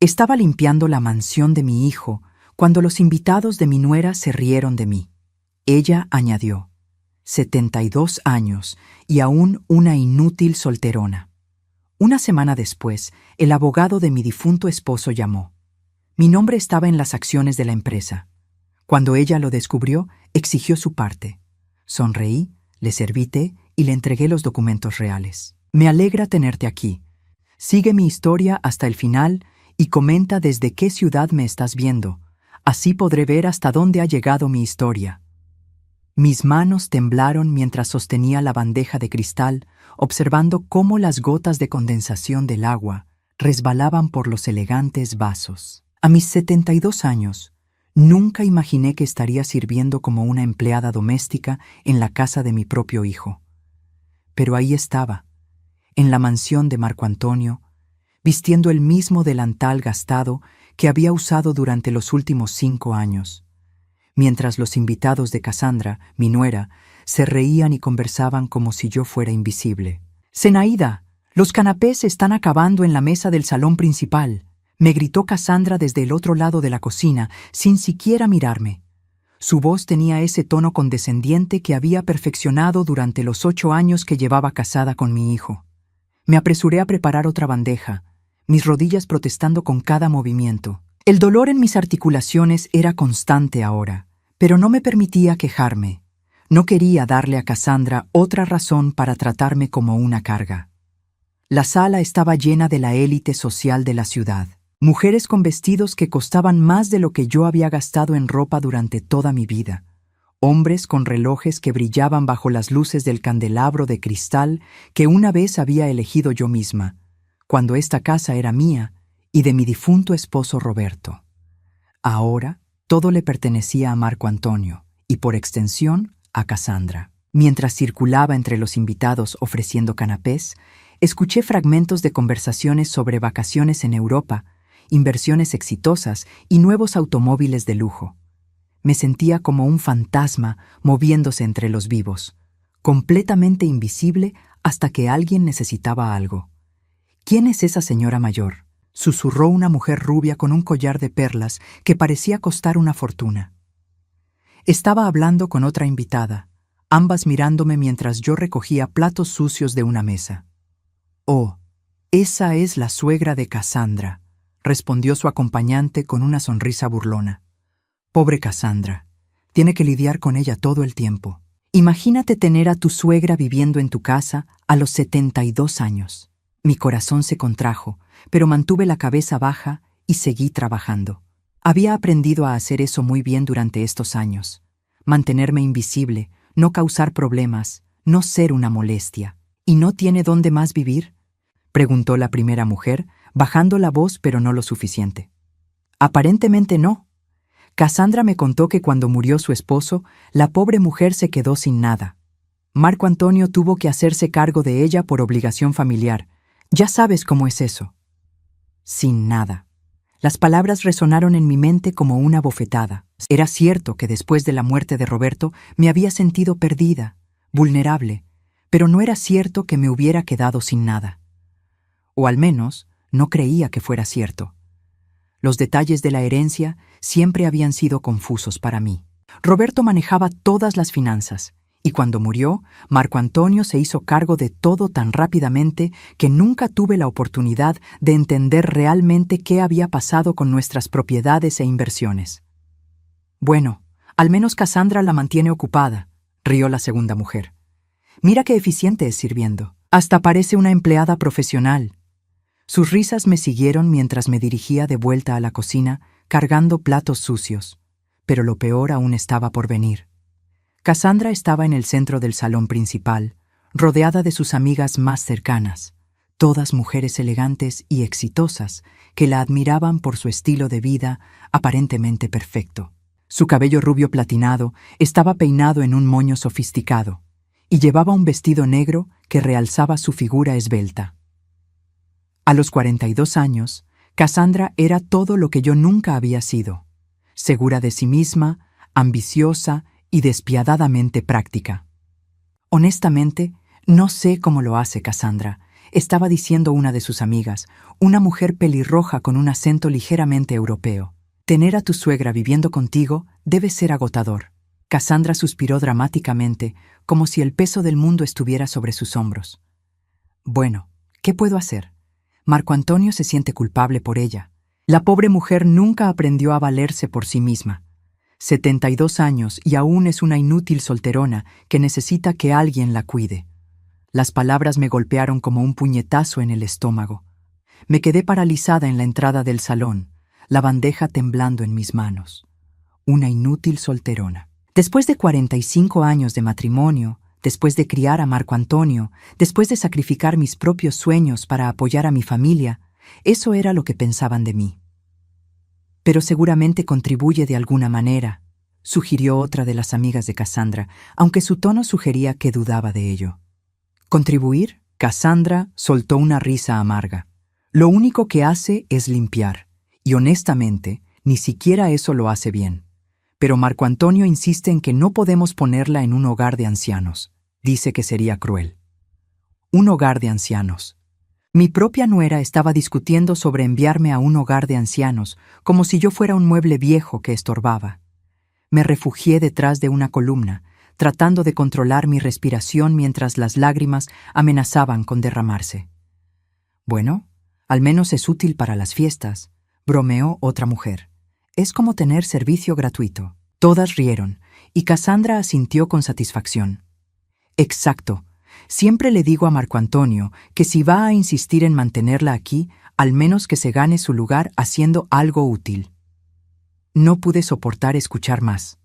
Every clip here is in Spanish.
Estaba limpiando la mansión de mi hijo cuando los invitados de mi nuera se rieron de mí. Ella añadió: 72 años y aún una inútil solterona. Una semana después, el abogado de mi difunto esposo llamó. Mi nombre estaba en las acciones de la empresa. Cuando ella lo descubrió, exigió su parte. Sonreí, le serví té y le entregué los documentos reales. Me alegra tenerte aquí. Sigue mi historia hasta el final y comenta desde qué ciudad me estás viendo. Así podré ver hasta dónde ha llegado mi historia. Mis manos temblaron mientras sostenía la bandeja de cristal, observando cómo las gotas de condensación del agua resbalaban por los elegantes vasos. A mis 72 años, nunca imaginé que estaría sirviendo como una empleada doméstica en la casa de mi propio hijo. Pero ahí estaba, en la mansión de Marco Antonio, vistiendo el mismo delantal gastado que había usado durante los últimos 5 años, mientras los invitados de Cassandra, mi nuera, se reían y conversaban como si yo fuera invisible. «Zenaida, los canapés se están acabando en la mesa del salón principal», me gritó Cassandra desde el otro lado de la cocina, sin siquiera mirarme. Su voz tenía ese tono condescendiente que había perfeccionado durante los 8 años que llevaba casada con mi hijo. Me apresuré a preparar otra bandeja, mis rodillas protestando con cada movimiento. El dolor en mis articulaciones era constante ahora, pero no me permitía quejarme. No quería darle a Cassandra otra razón para tratarme como una carga. La sala estaba llena de la élite social de la ciudad. Mujeres con vestidos que costaban más de lo que yo había gastado en ropa durante toda mi vida. Hombres con relojes que brillaban bajo las luces del candelabro de cristal que una vez había elegido yo misma, cuando esta casa era mía y de mi difunto esposo Roberto. Ahora, todo le pertenecía a Marco Antonio y, por extensión, a Cassandra. Mientras circulaba entre los invitados ofreciendo canapés, escuché fragmentos de conversaciones sobre vacaciones en Europa, inversiones exitosas y nuevos automóviles de lujo. Me sentía como un fantasma moviéndose entre los vivos, completamente invisible hasta que alguien necesitaba algo. «¿Quién es esa señora mayor?», susurró una mujer rubia con un collar de perlas que parecía costar una fortuna. Estaba hablando con otra invitada, ambas mirándome mientras yo recogía platos sucios de una mesa. «Oh, esa es la suegra de Cassandra», respondió su acompañante con una sonrisa burlona. «Pobre Cassandra, tiene que lidiar con ella todo el tiempo. Imagínate tener a tu suegra viviendo en tu casa a los 72 años. Mi corazón se contrajo, pero mantuve la cabeza baja y seguí trabajando. Había aprendido a hacer eso muy bien durante estos años. Mantenerme invisible, no causar problemas, no ser una molestia. ¿Y no tiene dónde más vivir?», preguntó la primera mujer, bajando la voz pero no lo suficiente. «Aparentemente no. Cassandra me contó que cuando murió su esposo, la pobre mujer se quedó sin nada. Marco Antonio tuvo que hacerse cargo de ella por obligación familiar. Ya sabes cómo es eso». Sin nada. Las palabras resonaron en mi mente como una bofetada. Era cierto que después de la muerte de Roberto me había sentido perdida, vulnerable, pero no era cierto que me hubiera quedado sin nada. O al menos, no creía que fuera cierto. Los detalles de la herencia siempre habían sido confusos para mí. Roberto manejaba todas las finanzas, y cuando murió, Marco Antonio se hizo cargo de todo tan rápidamente que nunca tuve la oportunidad de entender realmente qué había pasado con nuestras propiedades e inversiones. «Bueno, al menos Cassandra la mantiene ocupada», rió la segunda mujer. «Mira qué eficiente es sirviendo. Hasta parece una empleada profesional». Sus risas me siguieron mientras me dirigía de vuelta a la cocina, cargando platos sucios. Pero lo peor aún estaba por venir. Cassandra estaba en el centro del salón principal, rodeada de sus amigas más cercanas, todas mujeres elegantes y exitosas que la admiraban por su estilo de vida aparentemente perfecto. Su cabello rubio platinado estaba peinado en un moño sofisticado y llevaba un vestido negro que realzaba su figura esbelta. A los 42 años, Cassandra era todo lo que yo nunca había sido: segura de sí misma, ambiciosa y despiadadamente práctica. Honestamente, no sé cómo lo hace Cassandra. estaba diciendo una de sus amigas, una mujer pelirroja con un acento ligeramente europeo. Tener a tu suegra viviendo contigo debe ser agotador. Cassandra suspiró dramáticamente, como si el peso del mundo estuviera sobre sus hombros. Bueno, ¿qué puedo hacer? Marco Antonio se siente culpable por ella. La pobre mujer nunca aprendió a valerse por sí misma. 72 años y aún es una inútil solterona que necesita que alguien la cuide. Las palabras me golpearon como un puñetazo en el estómago. Me quedé paralizada en la entrada del salón, la bandeja temblando en mis manos. Una inútil solterona. Después de 45 años de matrimonio, después de criar a Marco Antonio, después de sacrificar mis propios sueños para apoyar a mi familia, eso era lo que pensaban de mí. Pero seguramente contribuye de alguna manera, sugirió otra de las amigas de Cassandra, aunque su tono sugería que dudaba de ello. ¿Contribuir? Cassandra soltó una risa amarga. Lo único que hace es limpiar, y honestamente, ni siquiera eso lo hace bien. Pero Marco Antonio insiste en que no podemos ponerla en un hogar de ancianos. Dice que sería cruel. Un hogar de ancianos. Mi propia nuera estaba discutiendo sobre enviarme a un hogar de ancianos, como si yo fuera un mueble viejo que estorbaba. Me refugié detrás de una columna, tratando de controlar mi respiración mientras las lágrimas amenazaban con derramarse. Bueno, al menos es útil para las fiestas, bromeó otra mujer. Es como tener servicio gratuito. Todas rieron, y Cassandra asintió con satisfacción. Exacto. Siempre le digo a Marco Antonio que si va a insistir en mantenerla aquí, al menos que se gane su lugar haciendo algo útil. No pude soportar escuchar más.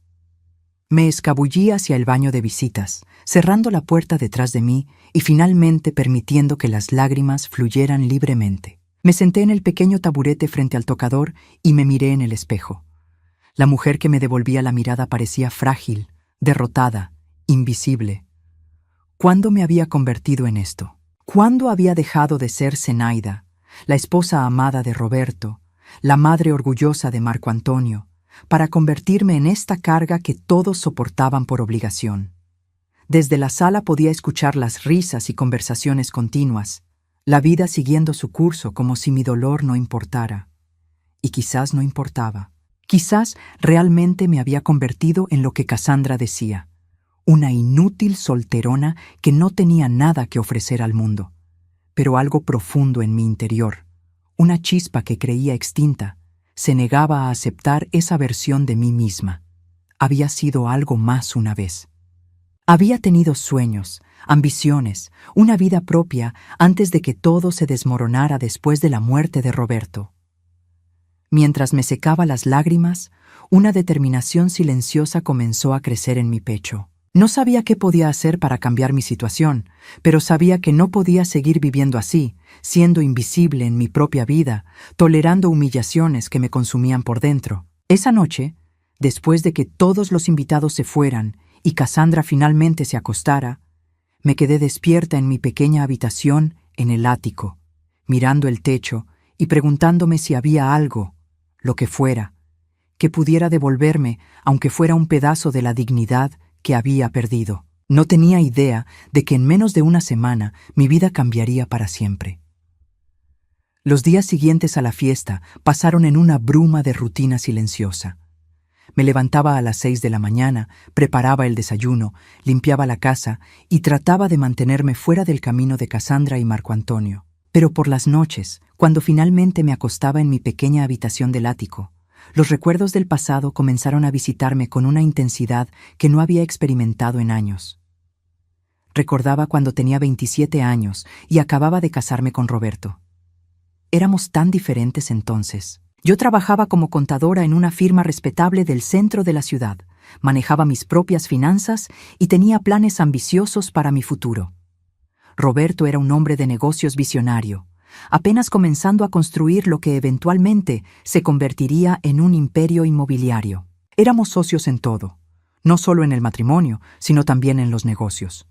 Me escabullí hacia el baño de visitas, cerrando la puerta detrás de mí y finalmente permitiendo que las lágrimas fluyeran libremente. Me senté en el pequeño taburete frente al tocador y me miré en el espejo. La mujer que me devolvía la mirada parecía frágil, derrotada, invisible. ¿Cuándo me había convertido en esto? ¿Cuándo había dejado de ser Zenaida, la esposa amada de Roberto, la madre orgullosa de Marco Antonio, para convertirme en esta carga que todos soportaban por obligación? Desde la sala podía escuchar las risas y conversaciones continuas, la vida siguiendo su curso como si mi dolor no importara. Y quizás no importaba. Quizás realmente me había convertido en lo que Cassandra decía, una inútil solterona que no tenía nada que ofrecer al mundo, pero algo profundo en mi interior, una chispa que creía extinta, se negaba a aceptar esa versión de mí misma. Había sido algo más una vez. Había tenido sueños, ambiciones, una vida propia antes de que todo se desmoronara después de la muerte de Roberto. Mientras me secaba las lágrimas, una determinación silenciosa comenzó a crecer en mi pecho. No sabía qué podía hacer para cambiar mi situación, pero sabía que no podía seguir viviendo así, siendo invisible en mi propia vida, tolerando humillaciones que me consumían por dentro. Esa noche, después de que todos los invitados se fueran y Cassandra finalmente se acostara, me quedé despierta en mi pequeña habitación en el ático, mirando el techo y preguntándome si había algo, lo que fuera, que pudiera devolverme, aunque fuera un pedazo de la dignidad que había perdido. No tenía idea de que en menos de una semana mi vida cambiaría para siempre. Los días siguientes a la fiesta pasaron en una bruma de rutina silenciosa. Me levantaba a las 6 de la mañana, preparaba el desayuno, limpiaba la casa y trataba de mantenerme fuera del camino de Cassandra y Marco Antonio. Pero por las noches, cuando finalmente me acostaba en mi pequeña habitación del ático, los recuerdos del pasado comenzaron a visitarme con una intensidad que no había experimentado en años. Recordaba cuando tenía 27 años y acababa de casarme con Roberto. Éramos tan diferentes entonces. Yo trabajaba como contadora en una firma respetable del centro de la ciudad, manejaba mis propias finanzas y tenía planes ambiciosos para mi futuro. Roberto era un hombre de negocios visionario, apenas comenzando a construir lo que eventualmente se convertiría en un imperio inmobiliario. Éramos socios en todo, no solo en el matrimonio, sino también en los negocios.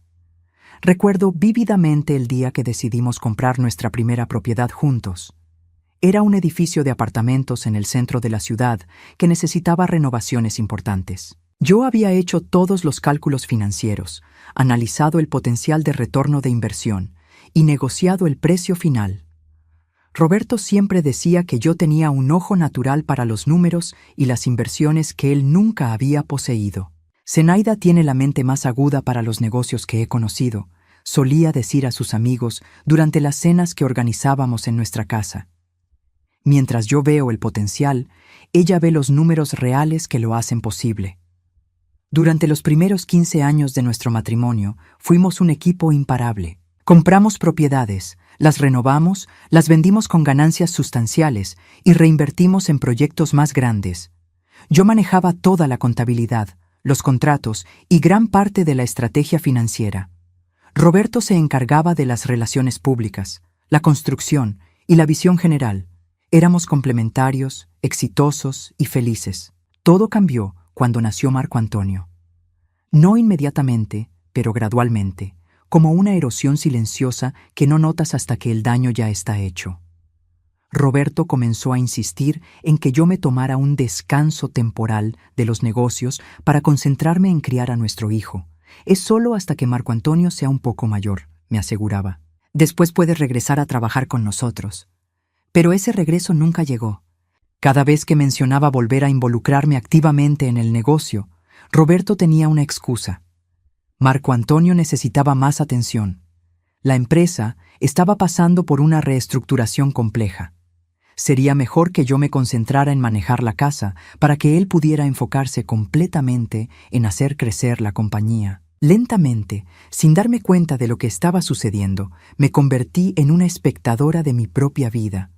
Recuerdo vívidamente el día que decidimos comprar nuestra primera propiedad juntos. Era un edificio de apartamentos en el centro de la ciudad que necesitaba renovaciones importantes. Yo había hecho todos los cálculos financieros, analizado el potencial de retorno de inversión y negociado el precio final. Roberto siempre decía que yo tenía un ojo natural para los números y las inversiones que él nunca había poseído. Zenaida tiene la mente más aguda para los negocios que he conocido, solía decir a sus amigos durante las cenas que organizábamos en nuestra casa. Mientras yo veo el potencial, ella ve los números reales que lo hacen posible. Durante los primeros 15 años de nuestro matrimonio, fuimos un equipo imparable. Compramos propiedades, las renovamos, las vendimos con ganancias sustanciales y reinvertimos en proyectos más grandes. Yo manejaba toda la contabilidad, los contratos y gran parte de la estrategia financiera. Roberto se encargaba de las relaciones públicas, la construcción y la visión general. Éramos complementarios, exitosos y felices. Todo cambió cuando nació Marco Antonio. No inmediatamente, pero gradualmente, como una erosión silenciosa que no notas hasta que el daño ya está hecho. Roberto comenzó a insistir en que yo me tomara un descanso temporal de los negocios para concentrarme en criar a nuestro hijo. Es solo hasta que Marco Antonio sea un poco mayor, me aseguraba. Después puedes regresar a trabajar con nosotros. Pero ese regreso nunca llegó. Cada vez que mencionaba volver a involucrarme activamente en el negocio, Roberto tenía una excusa. Marco Antonio necesitaba más atención. La empresa estaba pasando por una reestructuración compleja. Sería mejor que yo me concentrara en manejar la casa para que él pudiera enfocarse completamente en hacer crecer la compañía. Lentamente, sin darme cuenta de lo que estaba sucediendo, me convertí en una espectadora de mi propia vida.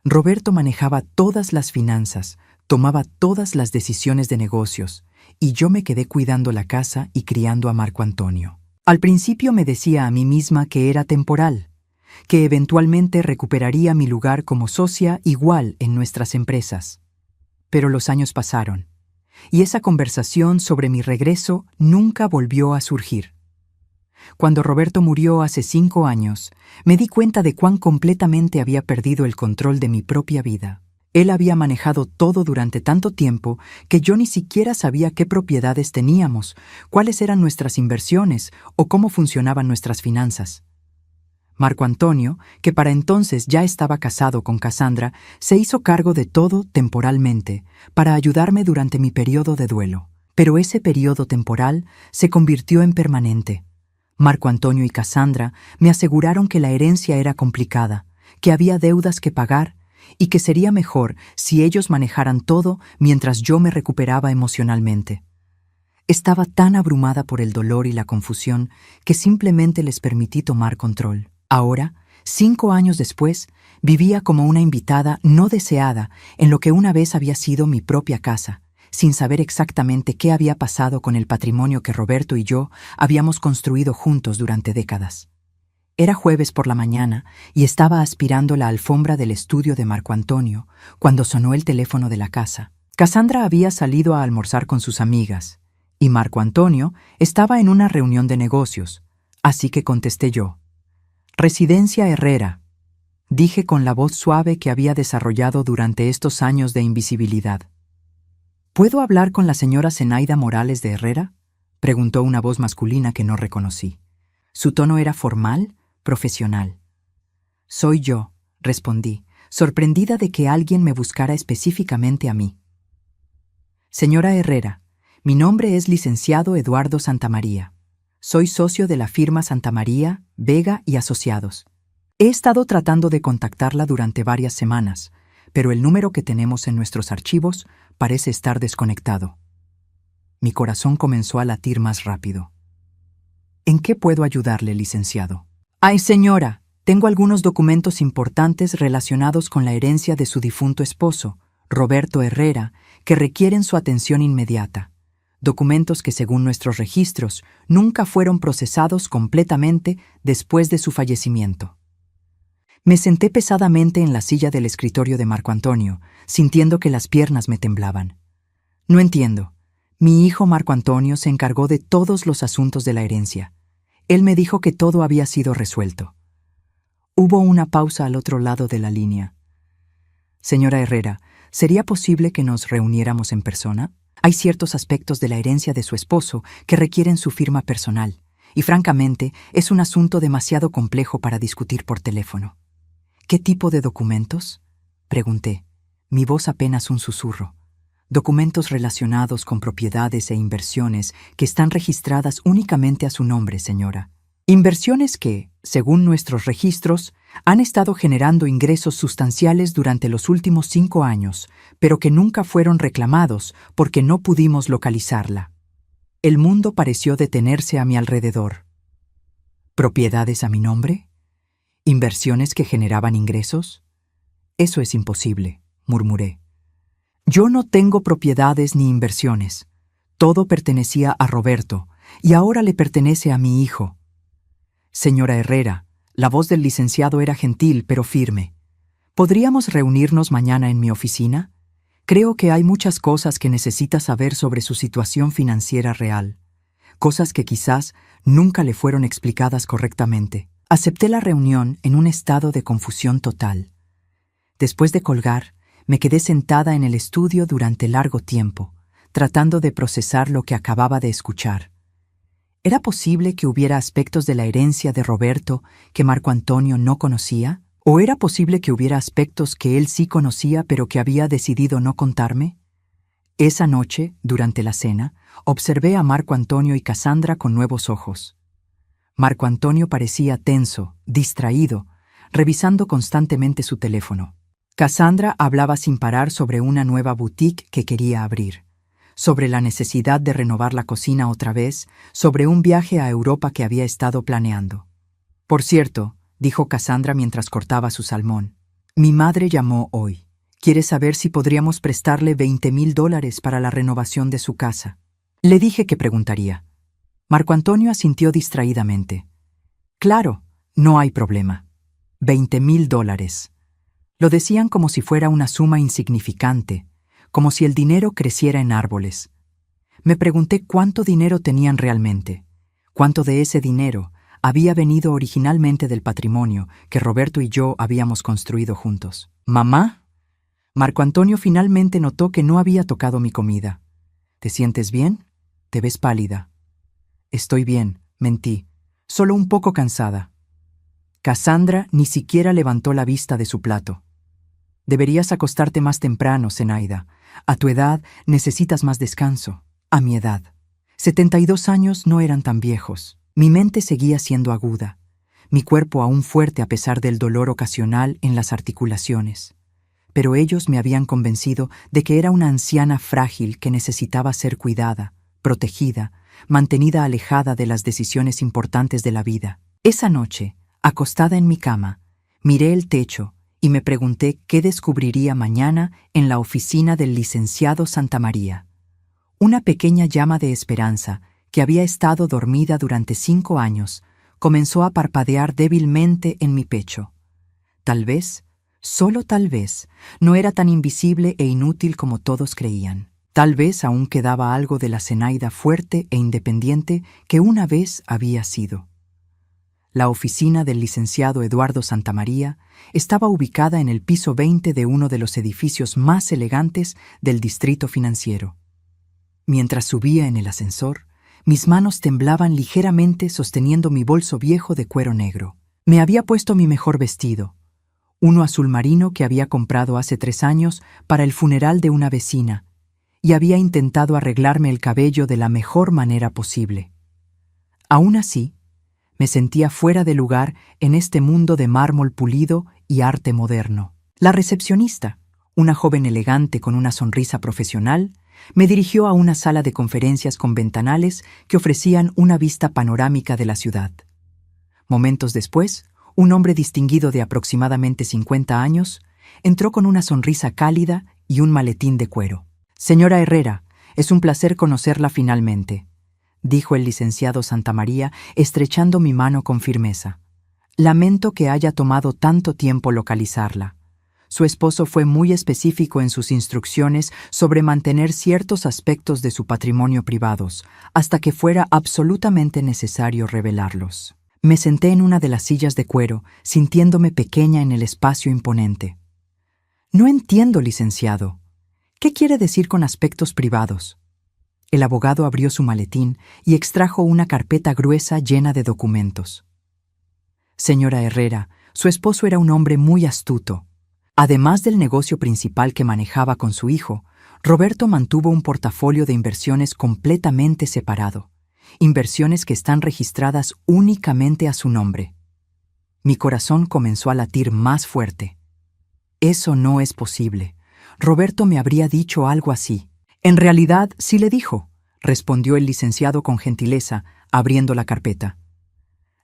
Roberto manejaba todas las finanzas, tomaba todas las decisiones de negocios, y yo me quedé cuidando la casa y criando a Marco Antonio. Al principio me decía a mí misma que era temporal, que eventualmente recuperaría mi lugar como socia igual en nuestras empresas. Pero los años pasaron, y esa conversación sobre mi regreso nunca volvió a surgir. Cuando Roberto murió hace 5 años, me di cuenta de cuán completamente había perdido el control de mi propia vida. Él había manejado todo durante tanto tiempo que yo ni siquiera sabía qué propiedades teníamos, cuáles eran nuestras inversiones o cómo funcionaban nuestras finanzas. Marco Antonio, que para entonces ya estaba casado con Cassandra, se hizo cargo de todo temporalmente para ayudarme durante mi periodo de duelo. Pero ese periodo temporal se convirtió en permanente. Marco Antonio y Cassandra me aseguraron que la herencia era complicada, que había deudas que pagar y que sería mejor si ellos manejaran todo mientras yo me recuperaba emocionalmente. Estaba tan abrumada por el dolor y la confusión que simplemente les permití tomar control. Ahora, 5 años después, vivía como una invitada no deseada en lo que una vez había sido mi propia casa, sin saber exactamente qué había pasado con el patrimonio que Roberto y yo habíamos construido juntos durante décadas. Era jueves por la mañana y estaba aspirando la alfombra del estudio de Marco Antonio cuando sonó el teléfono de la casa. Cassandra había salido a almorzar con sus amigas y Marco Antonio estaba en una reunión de negocios, así que contesté yo. Residencia Herrera, dije con la voz suave que había desarrollado durante estos años de invisibilidad. ¿Puedo hablar con la señora Zenaida Morales de Herrera?, preguntó una voz masculina que no reconocí. Su tono era formal, profesional. Soy yo, respondí, sorprendida de que alguien me buscara específicamente a mí. Señora Herrera, mi nombre es licenciado Eduardo Santamaría. Soy socio de la firma Santamaría, Vega y Asociados. He estado tratando de contactarla durante varias semanas, pero el número que tenemos en nuestros archivos parece estar desconectado. Mi corazón comenzó a latir más rápido. ¿En qué puedo ayudarle, licenciado? Ay, señora, tengo algunos documentos importantes relacionados con la herencia de su difunto esposo, Roberto Herrera, que requieren su atención inmediata. Documentos que, según nuestros registros, nunca fueron procesados completamente después de su fallecimiento. Me senté pesadamente en la silla del escritorio de Marco Antonio, sintiendo que las piernas me temblaban. No entiendo. Mi hijo Marco Antonio se encargó de todos los asuntos de la herencia. Él me dijo que todo había sido resuelto. Hubo una pausa al otro lado de la línea. Señora Herrera, ¿sería posible que nos reuniéramos en persona? Hay ciertos aspectos de la herencia de su esposo que requieren su firma personal, y francamente es un asunto demasiado complejo para discutir por teléfono. ¿Qué tipo de documentos? Pregunté, mi voz apenas un susurro. Documentos relacionados con propiedades e inversiones que están registradas únicamente a su nombre, señora. Inversiones que, según nuestros registros, han estado generando ingresos sustanciales durante los últimos 5 años, pero que nunca fueron reclamados porque no pudimos localizarla. El mundo pareció detenerse a mi alrededor. ¿Propiedades a mi nombre? ¿Inversiones que generaban ingresos? Eso es imposible, murmuré. Yo no tengo propiedades ni inversiones. Todo pertenecía a Roberto, y ahora le pertenece a mi hijo. Señora Herrera, la voz del licenciado era gentil pero firme. ¿Podríamos reunirnos mañana en mi oficina? Creo que hay muchas cosas que necesita saber sobre su situación financiera real. Cosas que quizás nunca le fueron explicadas correctamente. Acepté la reunión en un estado de confusión total. Después de colgar, me quedé sentada en el estudio durante largo tiempo, tratando de procesar lo que acababa de escuchar. ¿Era posible que hubiera aspectos de la herencia de Roberto que Marco Antonio no conocía? ¿O era posible que hubiera aspectos que él sí conocía pero que había decidido no contarme? Esa noche, durante la cena, observé a Marco Antonio y Cassandra con nuevos ojos. Marco Antonio parecía tenso, distraído, revisando constantemente su teléfono. Cassandra hablaba sin parar sobre una nueva boutique que quería abrir, sobre la necesidad de renovar la cocina otra vez, sobre un viaje a Europa que había estado planeando. Por cierto, dijo Cassandra mientras cortaba su salmón, mi madre llamó hoy. Quiere saber si podríamos prestarle $20,000 para la renovación de su casa. Le dije que preguntaría. Marco Antonio asintió distraídamente. Claro, no hay problema. $20,000. Lo decían como si fuera una suma insignificante, como si el dinero creciera en árboles. Me pregunté cuánto dinero tenían realmente, cuánto de ese dinero había venido originalmente del patrimonio que Roberto y yo habíamos construido juntos. ¿Mamá? Marco Antonio finalmente notó que no había tocado mi comida. ¿Te sientes bien? Te ves pálida. Estoy bien, mentí, solo un poco cansada. Cassandra ni siquiera levantó la vista de su plato. Deberías acostarte más temprano, Zenaida. A tu edad necesitas más descanso. A mi edad. 72 años no eran tan viejos. Mi mente seguía siendo aguda, mi cuerpo aún fuerte a pesar del dolor ocasional en las articulaciones. Pero ellos me habían convencido de que era una anciana frágil que necesitaba ser cuidada, protegida, mantenida alejada de las decisiones importantes de la vida. Esa noche, acostada en mi cama, miré el techo y me pregunté qué descubriría mañana en la oficina del licenciado Santamaría. Una pequeña llama de esperanza, que había estado dormida durante 5 años, comenzó a parpadear débilmente en mi pecho. Tal vez, solo tal vez, no era tan invisible e inútil como todos creían. Tal vez aún quedaba algo de la Zenaida fuerte e independiente que una vez había sido. La oficina del licenciado Eduardo Santamaría estaba ubicada en el piso 20 de uno de los edificios más elegantes del distrito financiero. Mientras subía en el ascensor, mis manos temblaban ligeramente sosteniendo mi bolso viejo de cuero negro. Me había puesto mi mejor vestido, uno azul marino que había comprado hace 3 años para el funeral de una vecina, y había intentado arreglarme el cabello de la mejor manera posible. Aún así, me sentía fuera de lugar en este mundo de mármol pulido y arte moderno. La recepcionista, una joven elegante con una sonrisa profesional, me dirigió a una sala de conferencias con ventanales que ofrecían una vista panorámica de la ciudad. Momentos después, un hombre distinguido de aproximadamente 50 años entró con una sonrisa cálida y un maletín de cuero. «Señora Herrera, es un placer conocerla finalmente», dijo el licenciado Santamaría, estrechando mi mano con firmeza. «Lamento que haya tomado tanto tiempo localizarla. Su esposo fue muy específico en sus instrucciones sobre mantener ciertos aspectos de su patrimonio privados, hasta que fuera absolutamente necesario revelarlos». Me senté en una de las sillas de cuero, sintiéndome pequeña en el espacio imponente. «No entiendo, licenciado. ¿Qué quiere decir con aspectos privados?» El abogado abrió su maletín y extrajo una carpeta gruesa llena de documentos. Señora Herrera, su esposo era un hombre muy astuto. Además del negocio principal que manejaba con su hijo, Roberto mantuvo un portafolio de inversiones completamente separado, inversiones que están registradas únicamente a su nombre. Mi corazón comenzó a latir más fuerte. Eso no es posible. Roberto me habría dicho algo así. En realidad, sí le dijo, respondió el licenciado con gentileza, abriendo la carpeta.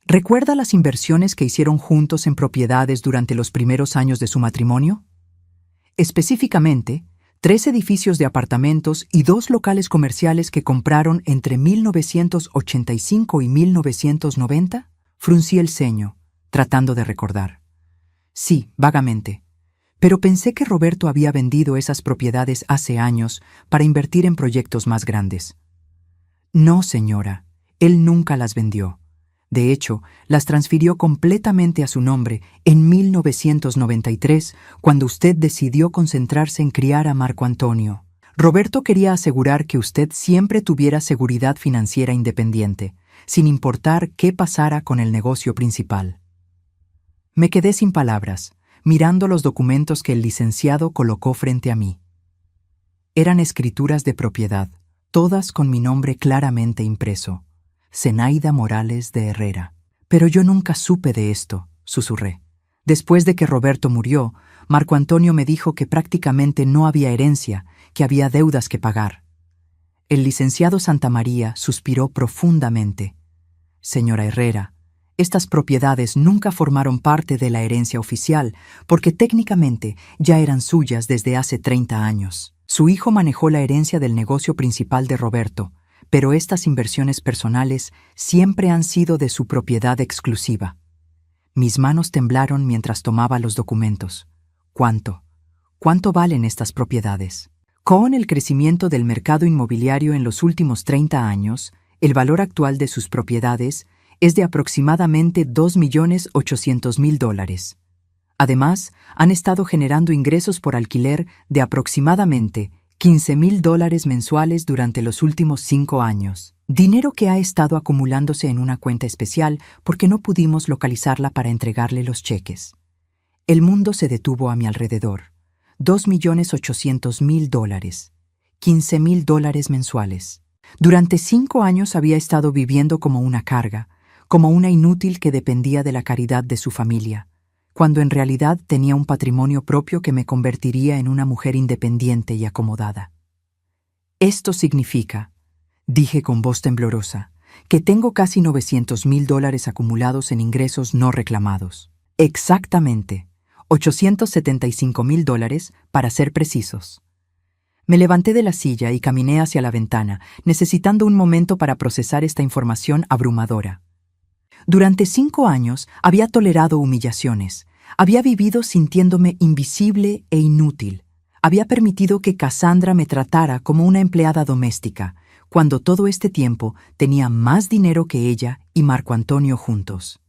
¿Recuerda las inversiones que hicieron juntos en propiedades durante los primeros años de su matrimonio? Específicamente, 3 edificios de apartamentos y 2 locales comerciales que compraron entre 1985 y 1990. Fruncí el ceño, tratando de recordar. Sí, vagamente. Pero pensé que Roberto había vendido esas propiedades hace años para invertir en proyectos más grandes. No, señora, él nunca las vendió. De hecho, las transfirió completamente a su nombre en 1993, cuando usted decidió concentrarse en criar a Marco Antonio. Roberto quería asegurar que usted siempre tuviera seguridad financiera independiente, sin importar qué pasara con el negocio principal. Me quedé sin palabras, mirando los documentos que el licenciado colocó frente a mí. Eran escrituras de propiedad, todas con mi nombre claramente impreso. Zenaida Morales de Herrera. Pero yo nunca supe de esto, susurré. Después de que Roberto murió, Marco Antonio me dijo que prácticamente no había herencia, que había deudas que pagar. El licenciado Santamaría suspiró profundamente. Señora Herrera, estas propiedades nunca formaron parte de la herencia oficial, porque técnicamente ya eran suyas desde hace 30 años. Su hijo manejó la herencia del negocio principal de Roberto, pero estas inversiones personales siempre han sido de su propiedad exclusiva. Mis manos temblaron mientras tomaba los documentos. ¿Cuánto? ¿Cuánto valen estas propiedades? Con el crecimiento del mercado inmobiliario en los últimos 30 años, el valor actual de sus propiedades es de aproximadamente $2.800.000. Además, han estado generando ingresos por alquiler de aproximadamente $15.000 mensuales durante los últimos 5 años. Dinero que ha estado acumulándose en una cuenta especial porque no pudimos localizarla para entregarle los cheques. El mundo se detuvo a mi alrededor. $2.800.000. $15.000 mensuales. Durante 5 años había estado viviendo como una carga, como una inútil que dependía de la caridad de su familia, cuando en realidad tenía un patrimonio propio que me convertiría en una mujer independiente y acomodada. Esto significa, dije con voz temblorosa, que tengo casi $900.000 acumulados en ingresos no reclamados. Exactamente, $875.000 para ser precisos. Me levanté de la silla y caminé hacia la ventana, necesitando un momento para procesar esta información abrumadora. Durante 5 años había tolerado humillaciones, había vivido sintiéndome invisible e inútil, había permitido que Cassandra me tratara como una empleada doméstica, cuando todo este tiempo tenía más dinero que ella y Marco Antonio juntos.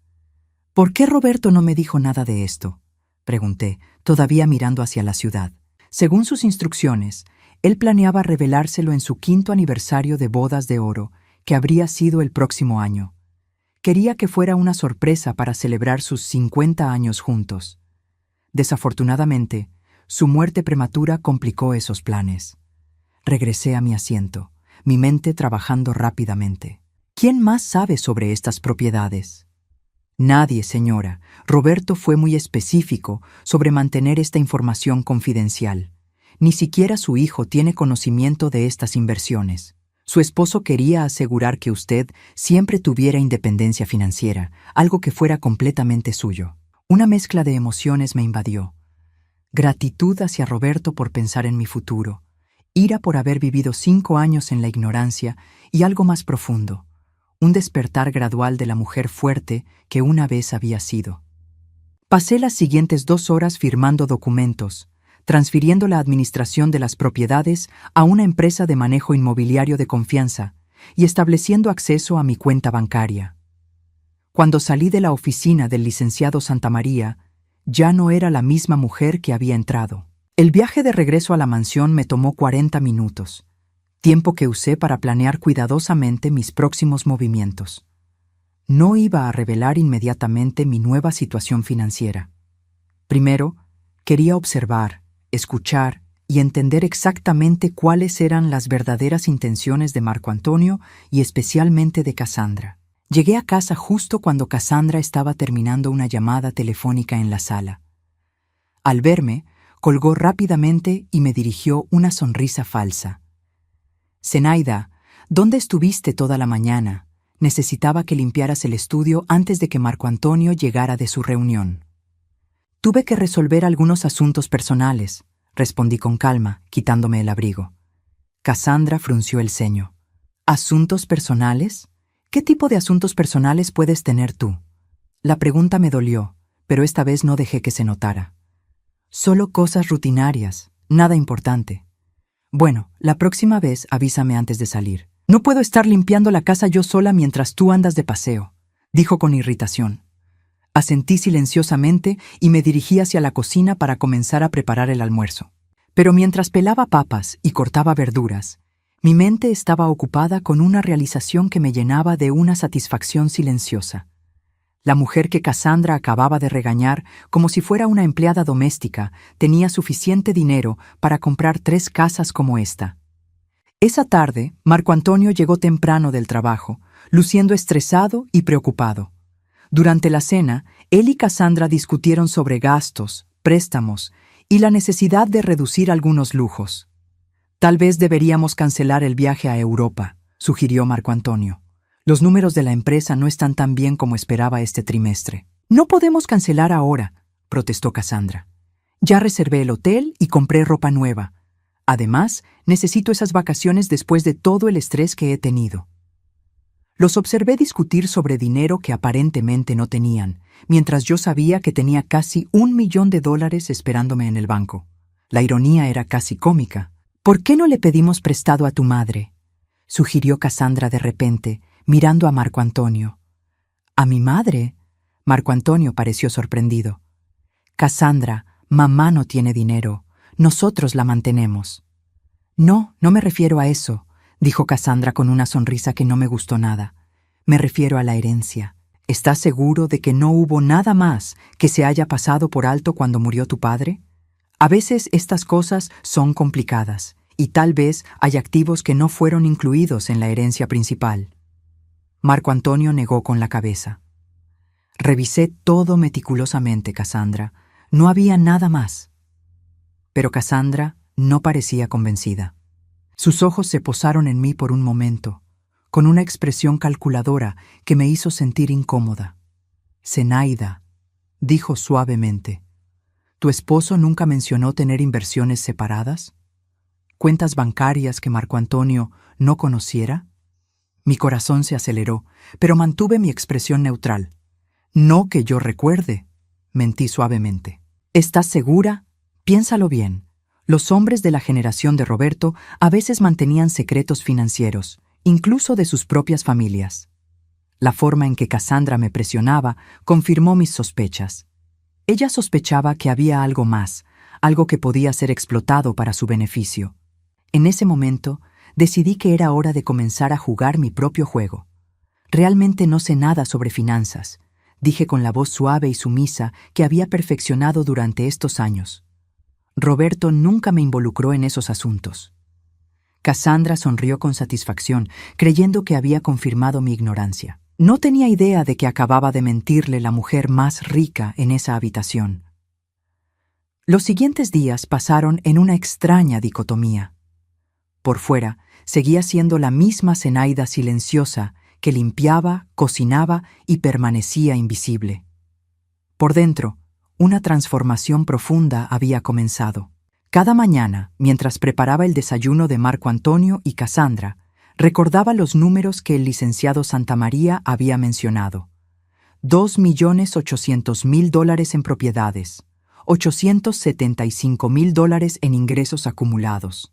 ¿Por qué Roberto no me dijo nada de esto?, pregunté, todavía mirando hacia la ciudad. Según sus instrucciones, él planeaba revelárselo en su 5º aniversario de bodas de oro, que habría sido el próximo año. Quería que fuera una sorpresa para celebrar sus 50 años juntos. Desafortunadamente, su muerte prematura complicó esos planes. Regresé a mi asiento, mi mente trabajando rápidamente. ¿Quién más sabe sobre estas propiedades? Nadie, señora. Roberto fue muy específico sobre mantener esta información confidencial. Ni siquiera su hijo tiene conocimiento de estas inversiones. Su esposo quería asegurar que usted siempre tuviera independencia financiera, algo que fuera completamente suyo. Una mezcla de emociones me invadió. Gratitud hacia Roberto por pensar en mi futuro, ira por haber vivido 5 años en la ignorancia y algo más profundo, un despertar gradual de la mujer fuerte que una vez había sido. Pasé las siguientes 2 horas firmando documentos, transfiriendo la administración de las propiedades a una empresa de manejo inmobiliario de confianza y estableciendo acceso a mi cuenta bancaria. Cuando salí de la oficina del licenciado Santamaría, ya no era la misma mujer que había entrado. El viaje de regreso a la mansión me tomó 40 minutos. tiempo que usé para planear cuidadosamente mis próximos movimientos. No iba a revelar inmediatamente mi nueva situación financiera. Primero, quería observar, escuchar y entender exactamente cuáles eran las verdaderas intenciones de Marco Antonio y especialmente de Cassandra. Llegué a casa justo cuando Cassandra estaba terminando una llamada telefónica en la sala. Al verme, colgó rápidamente y me dirigió una sonrisa falsa. «Zenaida, ¿dónde estuviste toda la mañana? Necesitaba que limpiaras el estudio antes de que Marco Antonio llegara de su reunión». «Tuve que resolver algunos asuntos personales», respondí con calma, quitándome el abrigo. Cassandra frunció el ceño. «¿Asuntos personales? ¿Qué tipo de asuntos personales puedes tener tú?» La pregunta me dolió, pero esta vez no dejé que se notara. «Solo cosas rutinarias, nada importante». «Bueno, la próxima vez avísame antes de salir. No puedo estar limpiando la casa yo sola mientras tú andas de paseo», dijo con irritación. Asentí silenciosamente y me dirigí hacia la cocina para comenzar a preparar el almuerzo. Pero mientras pelaba papas y cortaba verduras, mi mente estaba ocupada con una realización que me llenaba de una satisfacción silenciosa. La mujer que Cassandra acababa de regañar como si fuera una empleada doméstica tenía suficiente dinero para comprar 3 casas como esta. Esa tarde, Marco Antonio llegó temprano del trabajo, luciendo estresado y preocupado. Durante la cena, él y Cassandra discutieron sobre gastos, préstamos y la necesidad de reducir algunos lujos. «Tal vez deberíamos cancelar el viaje a Europa», sugirió Marco Antonio. «Los números de la empresa no están tan bien como esperaba este trimestre». «No podemos cancelar ahora», protestó Cassandra. «Ya reservé el hotel y compré ropa nueva. Además, necesito esas vacaciones después de todo el estrés que he tenido». Los observé discutir sobre dinero que aparentemente no tenían, mientras yo sabía que tenía casi $1 millón esperándome en el banco. La ironía era casi cómica. «¿Por qué no le pedimos prestado a tu madre?», sugirió Cassandra de repente, mirando a Marco Antonio. «¿A mi madre?». Marco Antonio pareció sorprendido. «Cassandra, mamá no tiene dinero. Nosotros la mantenemos». «No, no me refiero a eso», dijo Cassandra con una sonrisa que no me gustó nada. «Me refiero a la herencia. ¿Estás seguro de que no hubo nada más que se haya pasado por alto cuando murió tu padre? A veces estas cosas son complicadas, y tal vez hay activos que no fueron incluidos en la herencia principal». Marco Antonio negó con la cabeza. «Revisé todo meticulosamente, Cassandra. No había nada más». Pero Cassandra no parecía convencida. Sus ojos se posaron en mí por un momento, con una expresión calculadora que me hizo sentir incómoda. «Zenaida», dijo suavemente, «¿tu esposo nunca mencionó tener inversiones separadas? ¿Cuentas bancarias que Marco Antonio no conociera?» Mi corazón se aceleró, pero mantuve mi expresión neutral. «No que yo recuerde», mentí suavemente. «¿Estás segura? Piénsalo bien. Los hombres de la generación de Roberto a veces mantenían secretos financieros, incluso de sus propias familias». La forma en que Cassandra me presionaba confirmó mis sospechas. Ella sospechaba que había algo más, algo que podía ser explotado para su beneficio. En ese momento, decidí que era hora de comenzar a jugar mi propio juego. «Realmente no sé nada sobre finanzas», dije con la voz suave y sumisa que había perfeccionado durante estos años. «Roberto nunca me involucró en esos asuntos». Cassandra sonrió con satisfacción, creyendo que había confirmado mi ignorancia. No tenía idea de que acababa de mentirle la mujer más rica en esa habitación. Los siguientes días pasaron en una extraña dicotomía. Por fuera, seguía siendo la misma Zenaida silenciosa que limpiaba, cocinaba y permanecía invisible. Por dentro, una transformación profunda había comenzado. Cada mañana, mientras preparaba el desayuno de Marco Antonio y Cassandra, recordaba los números que el licenciado Santamaría había mencionado. $2.800.000 en propiedades, $875.000 en ingresos acumulados.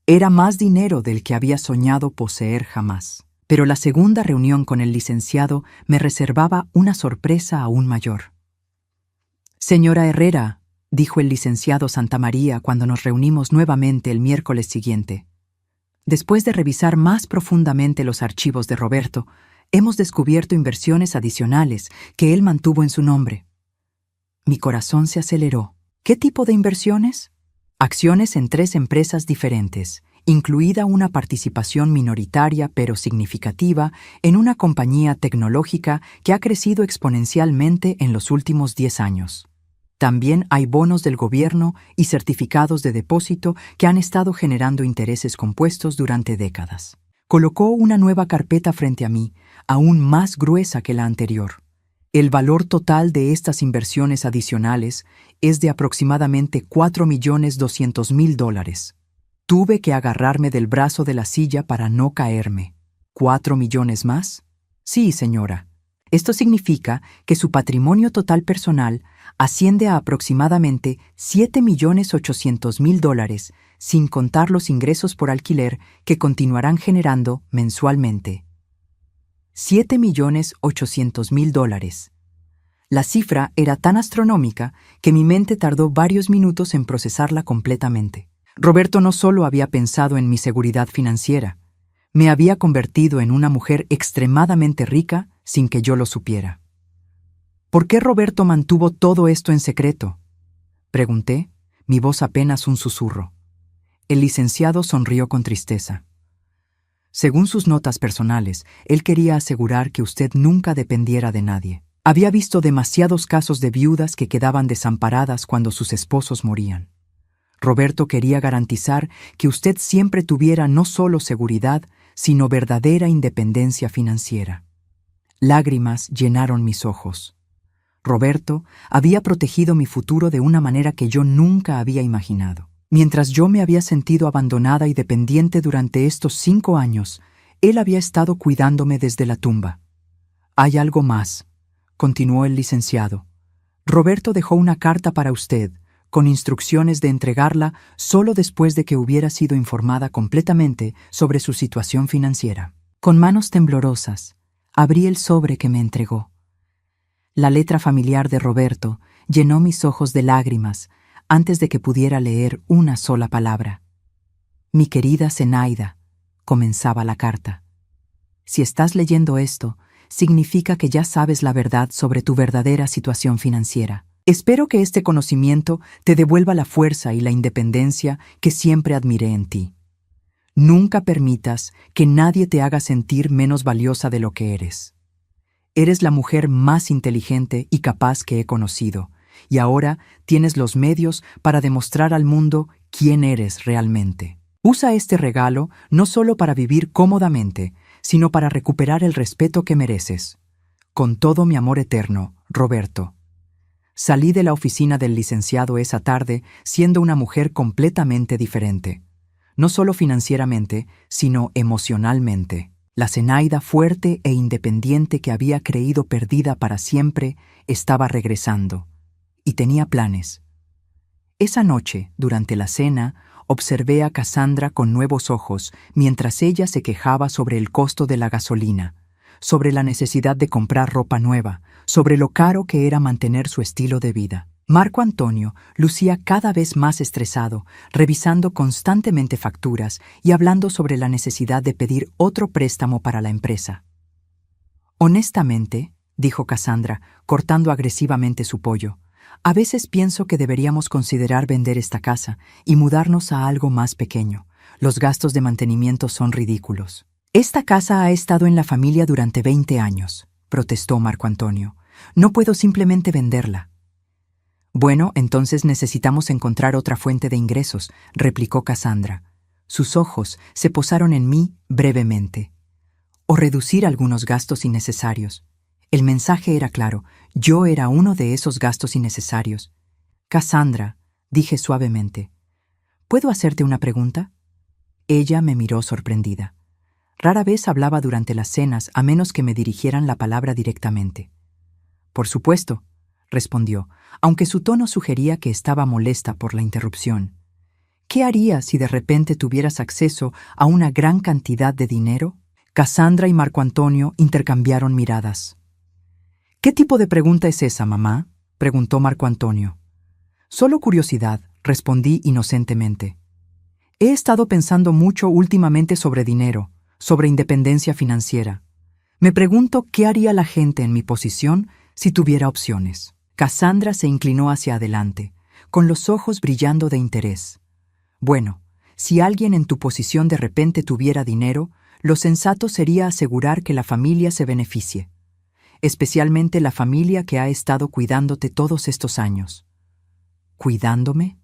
Era más dinero del que había soñado poseer jamás. Pero la segunda reunión con el licenciado me reservaba una sorpresa aún mayor. «Señora Herrera», dijo el licenciado Santamaría cuando nos reunimos nuevamente el miércoles siguiente, Después de revisar más profundamente los archivos de Roberto, hemos descubierto inversiones adicionales que él mantuvo en su nombre. Mi corazón se aceleró. ¿Qué tipo de inversiones? Acciones en 3 empresas diferentes, incluida una participación minoritaria pero significativa en una compañía tecnológica que ha crecido exponencialmente en los últimos 10 años. También hay bonos del gobierno y certificados de depósito que han estado generando intereses compuestos durante décadas. Colocó una nueva carpeta frente a mí, aún más gruesa que la anterior. El valor total de estas inversiones adicionales es de aproximadamente $4.200.000. Tuve que agarrarme del brazo de la silla para no caerme. ¿4 millones más? Sí, señora. Esto significa que su patrimonio total personal asciende a aproximadamente $7.800.000, sin contar los ingresos por alquiler que continuarán generando mensualmente. $7.800.000. La cifra era tan astronómica que mi mente tardó varios minutos en procesarla completamente. Roberto no solo había pensado en mi seguridad financiera, me había convertido en una mujer extremadamente rica sin que yo lo supiera. ¿Por qué Roberto mantuvo todo esto en secreto?, pregunté, mi voz apenas un susurro. El licenciado sonrió con tristeza. Según sus notas personales, él quería asegurar que usted nunca dependiera de nadie. Había visto demasiados casos de viudas que quedaban desamparadas cuando sus esposos morían. Roberto quería garantizar que usted siempre tuviera no solo seguridad, sino verdadera independencia financiera. Lágrimas llenaron mis ojos. Roberto había protegido mi futuro de una manera que yo nunca había imaginado. Mientras yo me había sentido abandonada y dependiente durante estos 5 años, él había estado cuidándome desde la tumba. Hay algo más, continuó el licenciado. Roberto dejó una carta para usted, con instrucciones de entregarla solo después de que hubiera sido informada completamente sobre su situación financiera. Con manos temblorosas, abrí el sobre que me entregó. La letra familiar de Roberto llenó mis ojos de lágrimas antes de que pudiera leer una sola palabra. Mi querida Zenaida, comenzaba la carta. Si estás leyendo esto, significa que ya sabes la verdad sobre tu verdadera situación financiera. Espero que este conocimiento te devuelva la fuerza y la independencia que siempre admiré en ti. Nunca permitas que nadie te haga sentir menos valiosa de lo que eres. Eres la mujer más inteligente y capaz que he conocido, y ahora tienes los medios para demostrar al mundo quién eres realmente. Usa este regalo no solo para vivir cómodamente, sino para recuperar el respeto que mereces. Con todo mi amor eterno, Roberto. Salí de la oficina del licenciado esa tarde siendo una mujer completamente diferente. No solo financieramente, sino emocionalmente. La Zenaida fuerte e independiente que había creído perdida para siempre estaba regresando. Y tenía planes. Esa noche, durante la cena, observé a Cassandra con nuevos ojos mientras ella se quejaba sobre el costo de la gasolina, sobre la necesidad de comprar ropa nueva, sobre lo caro que era mantener su estilo de vida. Marco Antonio lucía cada vez más estresado, revisando constantemente facturas y hablando sobre la necesidad de pedir otro préstamo para la empresa. Honestamente, dijo Cassandra, cortando agresivamente su pollo, a veces pienso que deberíamos considerar vender esta casa y mudarnos a algo más pequeño. Los gastos de mantenimiento son ridículos. Esta casa ha estado en la familia durante 20 años, protestó Marco Antonio. No puedo simplemente venderla. Bueno, entonces necesitamos encontrar otra fuente de ingresos, replicó Cassandra. Sus ojos se posaron en mí brevemente. O reducir algunos gastos innecesarios. El mensaje era claro, yo era uno de esos gastos innecesarios. Cassandra, dije suavemente, ¿puedo hacerte una pregunta? Ella me miró sorprendida. Rara vez hablaba durante las cenas a menos que me dirigieran la palabra directamente. Por supuesto, respondió, aunque su tono sugería que estaba molesta por la interrupción. ¿Qué harías si de repente tuvieras acceso a una gran cantidad de dinero? Cassandra y Marco Antonio intercambiaron miradas. ¿Qué tipo de pregunta es esa, mamá?, preguntó Marco Antonio. Solo curiosidad, respondí inocentemente. He estado pensando mucho últimamente sobre dinero, sobre independencia financiera. Me pregunto qué haría la gente en mi posición si tuviera opciones. Cassandra se inclinó hacia adelante, con los ojos brillando de interés. Bueno, si alguien en tu posición de repente tuviera dinero, lo sensato sería asegurar que la familia se beneficie, especialmente la familia que ha estado cuidándote todos estos años. ¿Cuidándome?,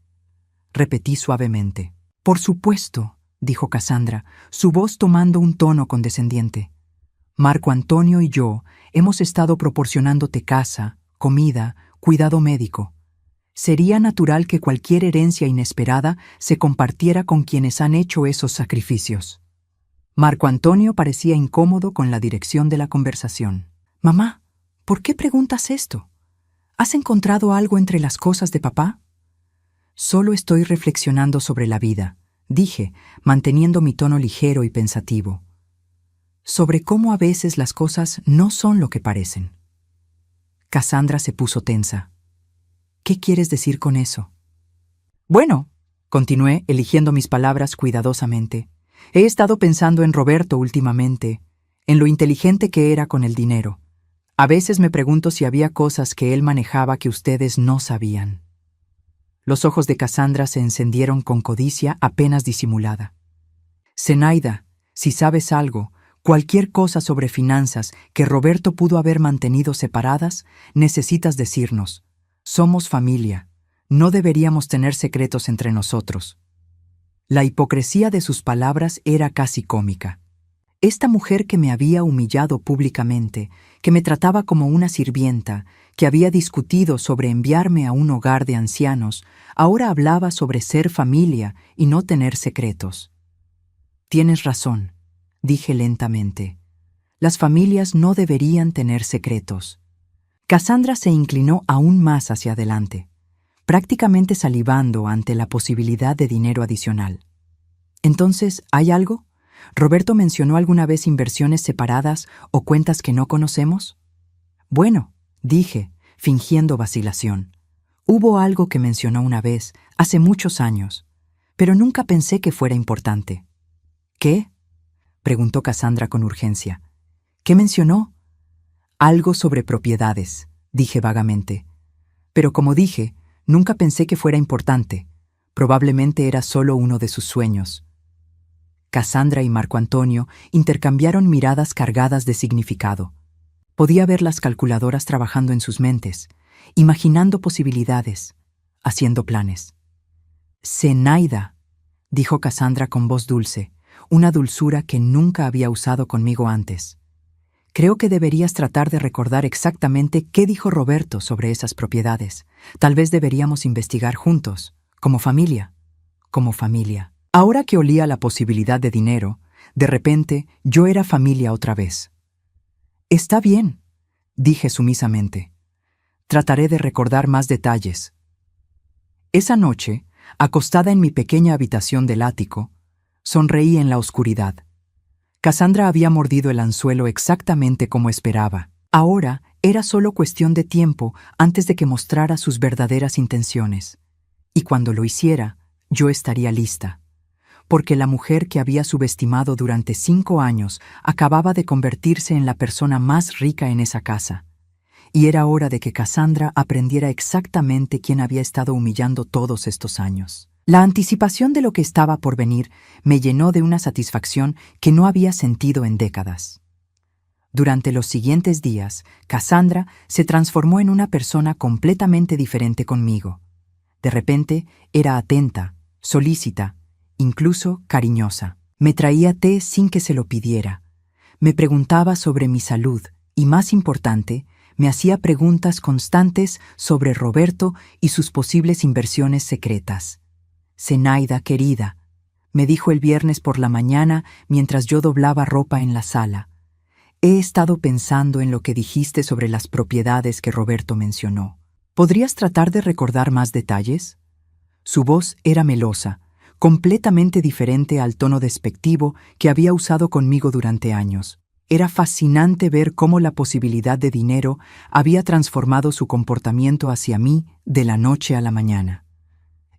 repetí suavemente. Por supuesto, dijo Cassandra, su voz tomando un tono condescendiente. Marco Antonio y yo hemos estado proporcionándote casa, comida, cuidado médico. Sería natural que cualquier herencia inesperada se compartiera con quienes han hecho esos sacrificios. Marco Antonio parecía incómodo con la dirección de la conversación. Mamá, ¿por qué preguntas esto? ¿Has encontrado algo entre las cosas de papá? Solo estoy reflexionando sobre la vida, dije, manteniendo mi tono ligero y pensativo. Sobre cómo a veces las cosas no son lo que parecen. Cassandra se puso tensa. ¿Qué quieres decir con eso? Bueno, continué, eligiendo mis palabras cuidadosamente. He estado pensando en Roberto últimamente, en lo inteligente que era con el dinero. A veces me pregunto si había cosas que él manejaba que ustedes no sabían. Los ojos de Cassandra se encendieron con codicia apenas disimulada. Zenaida, si sabes algo, cualquier cosa sobre finanzas que Roberto pudo haber mantenido separadas, necesitas decirnos. Somos familia. No deberíamos tener secretos entre nosotros. La hipocresía de sus palabras era casi cómica. Esta mujer que me había humillado públicamente, que me trataba como una sirvienta, que había discutido sobre enviarme a un hogar de ancianos, ahora hablaba sobre ser familia y no tener secretos. Tienes razón, dije lentamente. Las familias no deberían tener secretos. Cassandra se inclinó aún más hacia adelante, prácticamente salivando ante la posibilidad de dinero adicional. Entonces, ¿hay algo? ¿Roberto mencionó alguna vez inversiones separadas o cuentas que no conocemos? Bueno, dije, fingiendo vacilación. Hubo algo que mencionó una vez, hace muchos años, pero nunca pensé que fuera importante. ¿Qué?, preguntó Cassandra con urgencia. ¿Qué mencionó? Algo sobre propiedades, dije vagamente. Pero como dije, nunca pensé que fuera importante. Probablemente era solo uno de sus sueños. Cassandra y Marco Antonio intercambiaron miradas cargadas de significado. Podía ver las calculadoras trabajando en sus mentes, imaginando posibilidades, haciendo planes. Zenaida, dijo Cassandra con voz dulce, una dulzura que nunca había usado conmigo antes. Creo que deberías tratar de recordar exactamente qué dijo Roberto sobre esas propiedades. Tal vez deberíamos investigar juntos, como familia. Como familia. Ahora que olía la posibilidad de dinero, de repente yo era familia otra vez. Está bien, dije sumisamente. Trataré de recordar más detalles. Esa noche, acostada en mi pequeña habitación del ático, sonreí en la oscuridad. Cassandra había mordido el anzuelo exactamente como esperaba. Ahora era solo cuestión de tiempo antes de que mostrara sus verdaderas intenciones. Y cuando lo hiciera, yo estaría lista. Porque la mujer que había subestimado durante 5 años acababa de convertirse en la persona más rica en esa casa. Y era hora de que Cassandra aprendiera exactamente quién había estado humillando todos estos años. La anticipación de lo que estaba por venir me llenó de una satisfacción que no había sentido en décadas. Durante los siguientes días, Cassandra se transformó en una persona completamente diferente conmigo. De repente, era atenta, solícita, incluso cariñosa. Me traía té sin que se lo pidiera. Me preguntaba sobre mi salud y, más importante, me hacía preguntas constantes sobre Roberto y sus posibles inversiones secretas. Zenaida, querida, me dijo el viernes por la mañana mientras yo doblaba ropa en la sala. He estado pensando en lo que dijiste sobre las propiedades que Roberto mencionó. ¿Podrías tratar de recordar más detalles? Su voz era melosa, completamente diferente al tono despectivo que había usado conmigo durante años. Era fascinante ver cómo la posibilidad de dinero había transformado su comportamiento hacia mí de la noche a la mañana.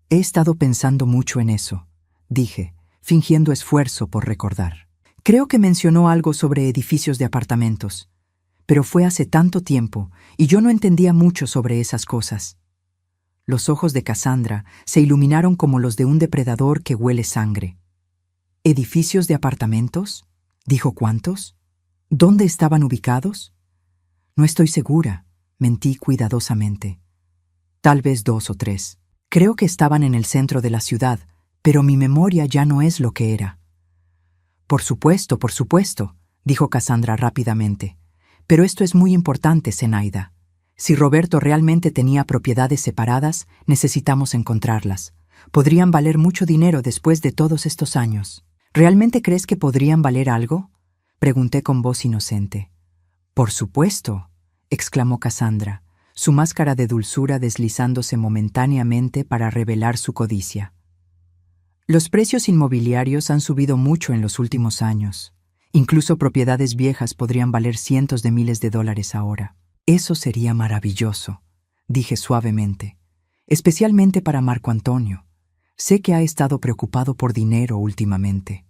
He estado pensando mucho en eso, dije, fingiendo esfuerzo por recordar. Creo que mencionó algo sobre edificios de apartamentos, pero fue hace tanto tiempo y yo no entendía mucho sobre esas cosas. Los ojos de Cassandra se iluminaron como los de un depredador que huele sangre. ¿Edificios de apartamentos? Dijo, ¿cuántos? ¿Dónde estaban ubicados? No estoy segura, mentí cuidadosamente. Tal vez 2 o 3. Creo que estaban en el centro de la ciudad, pero mi memoria ya no es lo que era. Por supuesto, dijo Cassandra rápidamente. Pero esto es muy importante, Zenaida. Si Roberto realmente tenía propiedades separadas, necesitamos encontrarlas. Podrían valer mucho dinero después de todos estos años. ¿Realmente crees que podrían valer algo? Pregunté con voz inocente. Por supuesto, exclamó Cassandra, su máscara de dulzura deslizándose momentáneamente para revelar su codicia. Los precios inmobiliarios han subido mucho en los últimos años. Incluso propiedades viejas podrían valer cientos de miles de dólares ahora. Eso sería maravilloso, dije suavemente, especialmente para Marco Antonio. Sé que ha estado preocupado por dinero últimamente.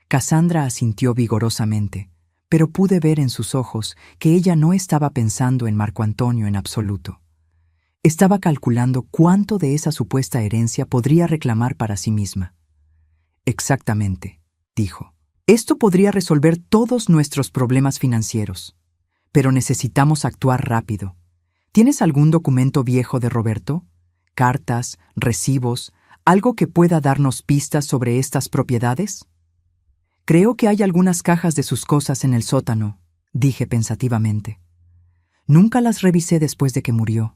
Cassandra asintió vigorosamente, pero pude ver en sus ojos que ella no estaba pensando en Marco Antonio en absoluto. Estaba calculando cuánto de esa supuesta herencia podría reclamar para sí misma. Exactamente, dijo. Esto podría resolver todos nuestros problemas financieros. Pero necesitamos actuar rápido. ¿Tienes algún documento viejo de Roberto? ¿Cartas, recibos, algo que pueda darnos pistas sobre estas propiedades? Creo que hay algunas cajas de sus cosas en el sótano, dije pensativamente. Nunca las revisé después de que murió.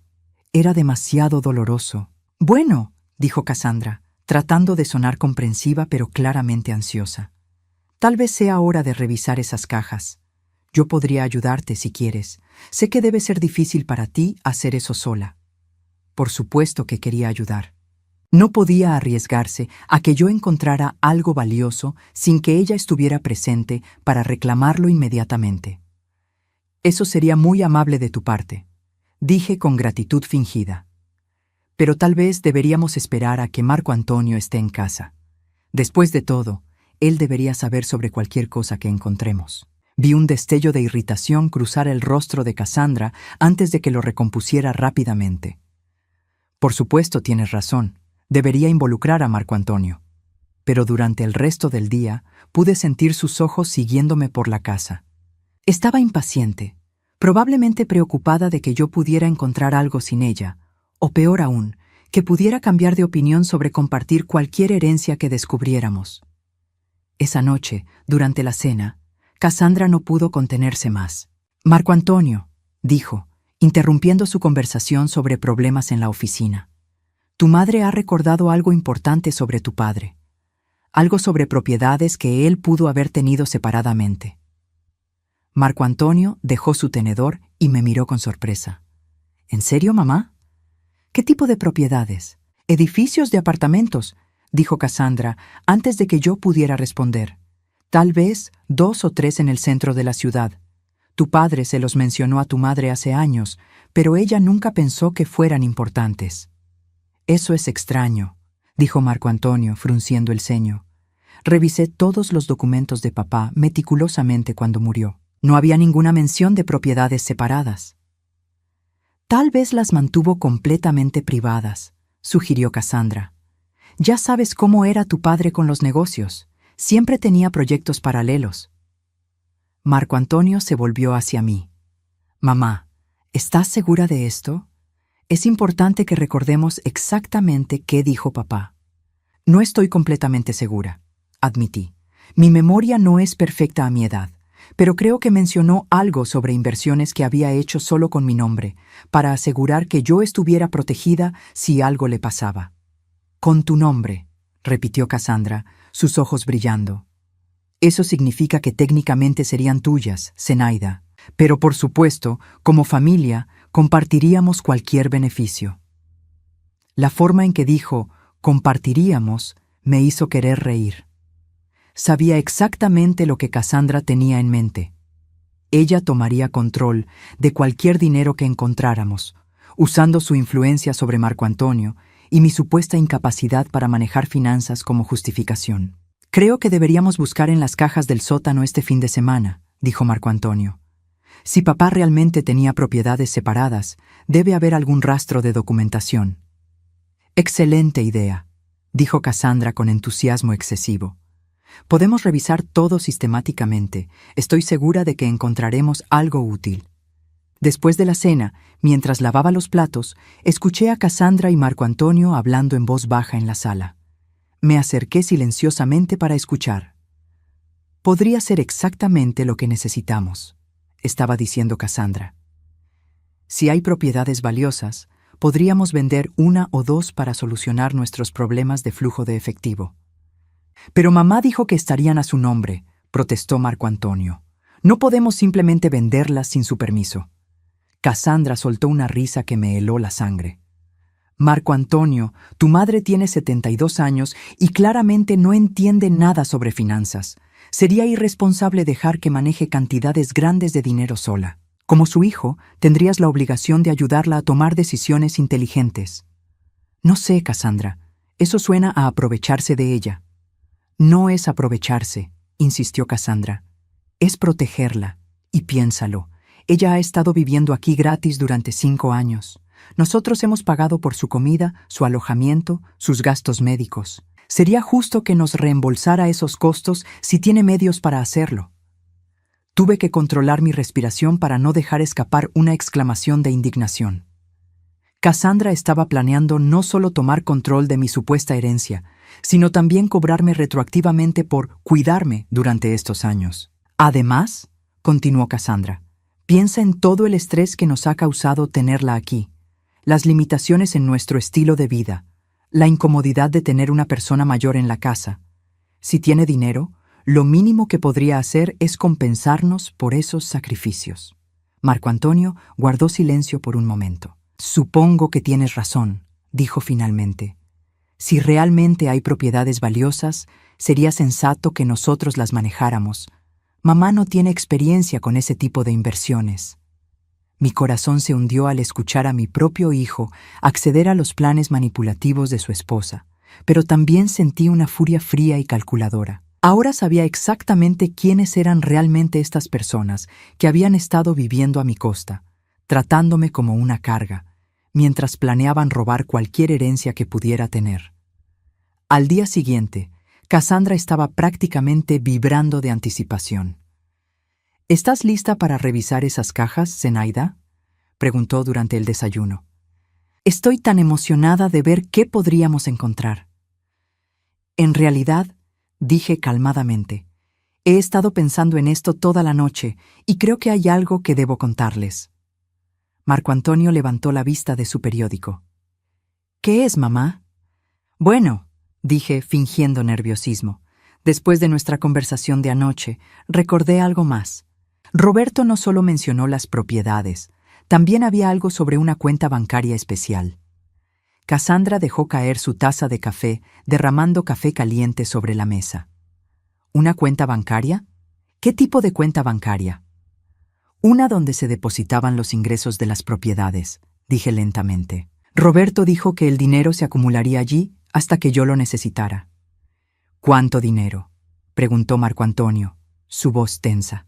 Era demasiado doloroso. Bueno, dijo Cassandra, tratando de sonar comprensiva pero claramente ansiosa. Tal vez sea hora de revisar esas cajas. Yo podría ayudarte si quieres. Sé que debe ser difícil para ti hacer eso sola. Por supuesto que quería ayudar. No podía arriesgarse a que yo encontrara algo valioso sin que ella estuviera presente para reclamarlo inmediatamente. Eso sería muy amable de tu parte, dije con gratitud fingida. Pero tal vez deberíamos esperar a que Marco Antonio esté en casa. Después de todo, él debería saber sobre cualquier cosa que encontremos. Vi un destello de irritación cruzar el rostro de Cassandra antes de que lo recompusiera rápidamente. Por supuesto, tienes razón. Debería involucrar a Marco Antonio. Pero durante el resto del día pude sentir sus ojos siguiéndome por la casa. Estaba impaciente, probablemente preocupada de que yo pudiera encontrar algo sin ella, o peor aún, que pudiera cambiar de opinión sobre compartir cualquier herencia que descubriéramos. Esa noche, durante la cena, Cassandra no pudo contenerse más. Marco Antonio, dijo, interrumpiendo su conversación sobre problemas en la oficina. Tu madre ha recordado algo importante sobre tu padre. Algo sobre propiedades que él pudo haber tenido separadamente. Marco Antonio dejó su tenedor y me miró con sorpresa. ¿En serio, mamá? ¿Qué tipo de propiedades? Edificios de apartamentos, dijo Cassandra antes de que yo pudiera responder. Tal vez 2 o 3 en el centro de la ciudad. Tu padre se los mencionó a tu madre hace años, pero ella nunca pensó que fueran importantes. Eso es extraño, dijo Marco Antonio, frunciendo el ceño. Revisé todos los documentos de papá meticulosamente cuando murió. No había ninguna mención de propiedades separadas. Tal vez las mantuvo completamente privadas, sugirió Cassandra. Ya sabes cómo era tu padre con los negocios. Siempre tenía proyectos paralelos. Marco Antonio se volvió hacia mí. Mamá, ¿estás segura de esto? Es importante que recordemos exactamente qué dijo papá. No estoy completamente segura, admití. Mi memoria no es perfecta a mi edad, pero creo que mencionó algo sobre inversiones que había hecho solo con mi nombre, para asegurar que yo estuviera protegida si algo le pasaba. Con tu nombre, repitió Cassandra, sus ojos brillando. Eso significa que técnicamente serían tuyas, Zenaida, pero por supuesto, como familia, compartiríamos cualquier beneficio. La forma en que dijo «compartiríamos» me hizo querer reír. Sabía exactamente lo que Cassandra tenía en mente. Ella tomaría control de cualquier dinero que encontráramos, usando su influencia sobre Marco Antonio, y mi supuesta incapacidad para manejar finanzas como justificación. Creo que deberíamos buscar en las cajas del sótano este fin de semana, dijo Marco Antonio. Si papá realmente tenía propiedades separadas, debe haber algún rastro de documentación. Excelente idea, dijo Cassandra con entusiasmo excesivo. Podemos revisar todo sistemáticamente. Estoy segura de que encontraremos algo útil. Después de la cena, mientras lavaba los platos, escuché a Cassandra y Marco Antonio hablando en voz baja en la sala. Me acerqué silenciosamente para escuchar. Podría ser exactamente lo que necesitamos, estaba diciendo Cassandra. Si hay propiedades valiosas, podríamos vender una o dos para solucionar nuestros problemas de flujo de efectivo. Pero mamá dijo que estarían a su nombre, protestó Marco Antonio. No podemos simplemente venderlas sin su permiso. Cassandra soltó una risa que me heló la sangre. Marco Antonio, tu madre tiene 72 años y claramente no entiende nada sobre finanzas. Sería irresponsable dejar que maneje cantidades grandes de dinero sola. Como su hijo, tendrías la obligación de ayudarla a tomar decisiones inteligentes. No sé, Cassandra, eso suena a aprovecharse de ella. No es aprovecharse, insistió Cassandra. Es protegerla, y piénsalo. Ella ha estado viviendo aquí gratis durante 5 años. Nosotros hemos pagado por su comida, su alojamiento, sus gastos médicos. Sería justo que nos reembolsara esos costos si tiene medios para hacerlo. Tuve que controlar mi respiración para no dejar escapar una exclamación de indignación. Cassandra estaba planeando no solo tomar control de mi supuesta herencia, sino también cobrarme retroactivamente por cuidarme durante estos años. Además, continuó Cassandra, piensa en todo el estrés que nos ha causado tenerla aquí, las limitaciones en nuestro estilo de vida, la incomodidad de tener una persona mayor en la casa. Si tiene dinero, lo mínimo que podría hacer es compensarnos por esos sacrificios. Marco Antonio guardó silencio por un momento. Supongo que tienes razón, dijo finalmente. Si realmente hay propiedades valiosas, sería sensato que nosotros las manejáramos. Mamá no tiene experiencia con ese tipo de inversiones. Mi corazón se hundió al escuchar a mi propio hijo acceder a los planes manipulativos de su esposa, pero también sentí una furia fría y calculadora. Ahora sabía exactamente quiénes eran realmente estas personas que habían estado viviendo a mi costa, tratándome como una carga, mientras planeaban robar cualquier herencia que pudiera tener. Al día siguiente, Cassandra estaba prácticamente vibrando de anticipación. ¿Estás lista para revisar esas cajas, Zenaida?, preguntó durante el desayuno. Estoy tan emocionada de ver qué podríamos encontrar. En realidad, dije calmadamente, he estado pensando en esto toda la noche y creo que hay algo que debo contarles. Marco Antonio levantó la vista de su periódico. ¿Qué es, mamá? Bueno, dije fingiendo nerviosismo. Después de nuestra conversación de anoche, recordé algo más. Roberto no solo mencionó las propiedades, también había algo sobre una cuenta bancaria especial. Cassandra dejó caer su taza de café, derramando café caliente sobre la mesa. ¿Una cuenta bancaria? ¿Qué tipo de cuenta bancaria? Una donde se depositaban los ingresos de las propiedades, dije lentamente. Roberto dijo que el dinero se acumularía allí hasta que yo lo necesitara. ¿Cuánto dinero?, preguntó Marco Antonio, su voz tensa.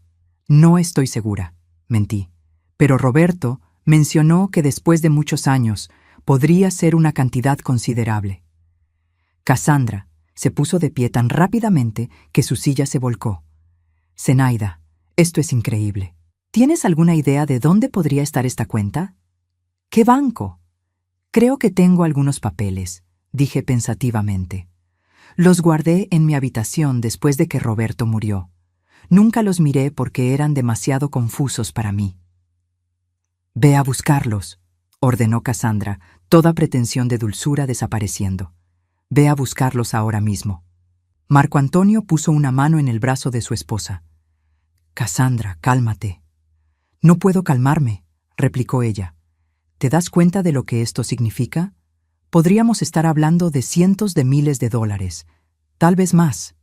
No estoy segura, mentí, pero Roberto mencionó que después de muchos años podría ser una cantidad considerable. Cassandra se puso de pie tan rápidamente que su silla se volcó. Zenaida, esto es increíble. ¿Tienes alguna idea de dónde podría estar esta cuenta? ¿Qué banco? Creo que tengo algunos papeles, dije pensativamente. Los guardé en mi habitación después de que Roberto murió. Nunca los miré porque eran demasiado confusos para mí. Ve a buscarlos, ordenó Cassandra, toda pretensión de dulzura desapareciendo. Ve a buscarlos ahora mismo. Marco Antonio puso una mano en el brazo de su esposa. Cassandra, cálmate. No puedo calmarme, replicó ella. ¿Te das cuenta de lo que esto significa? Podríamos estar hablando de cientos de miles de dólares, tal vez más.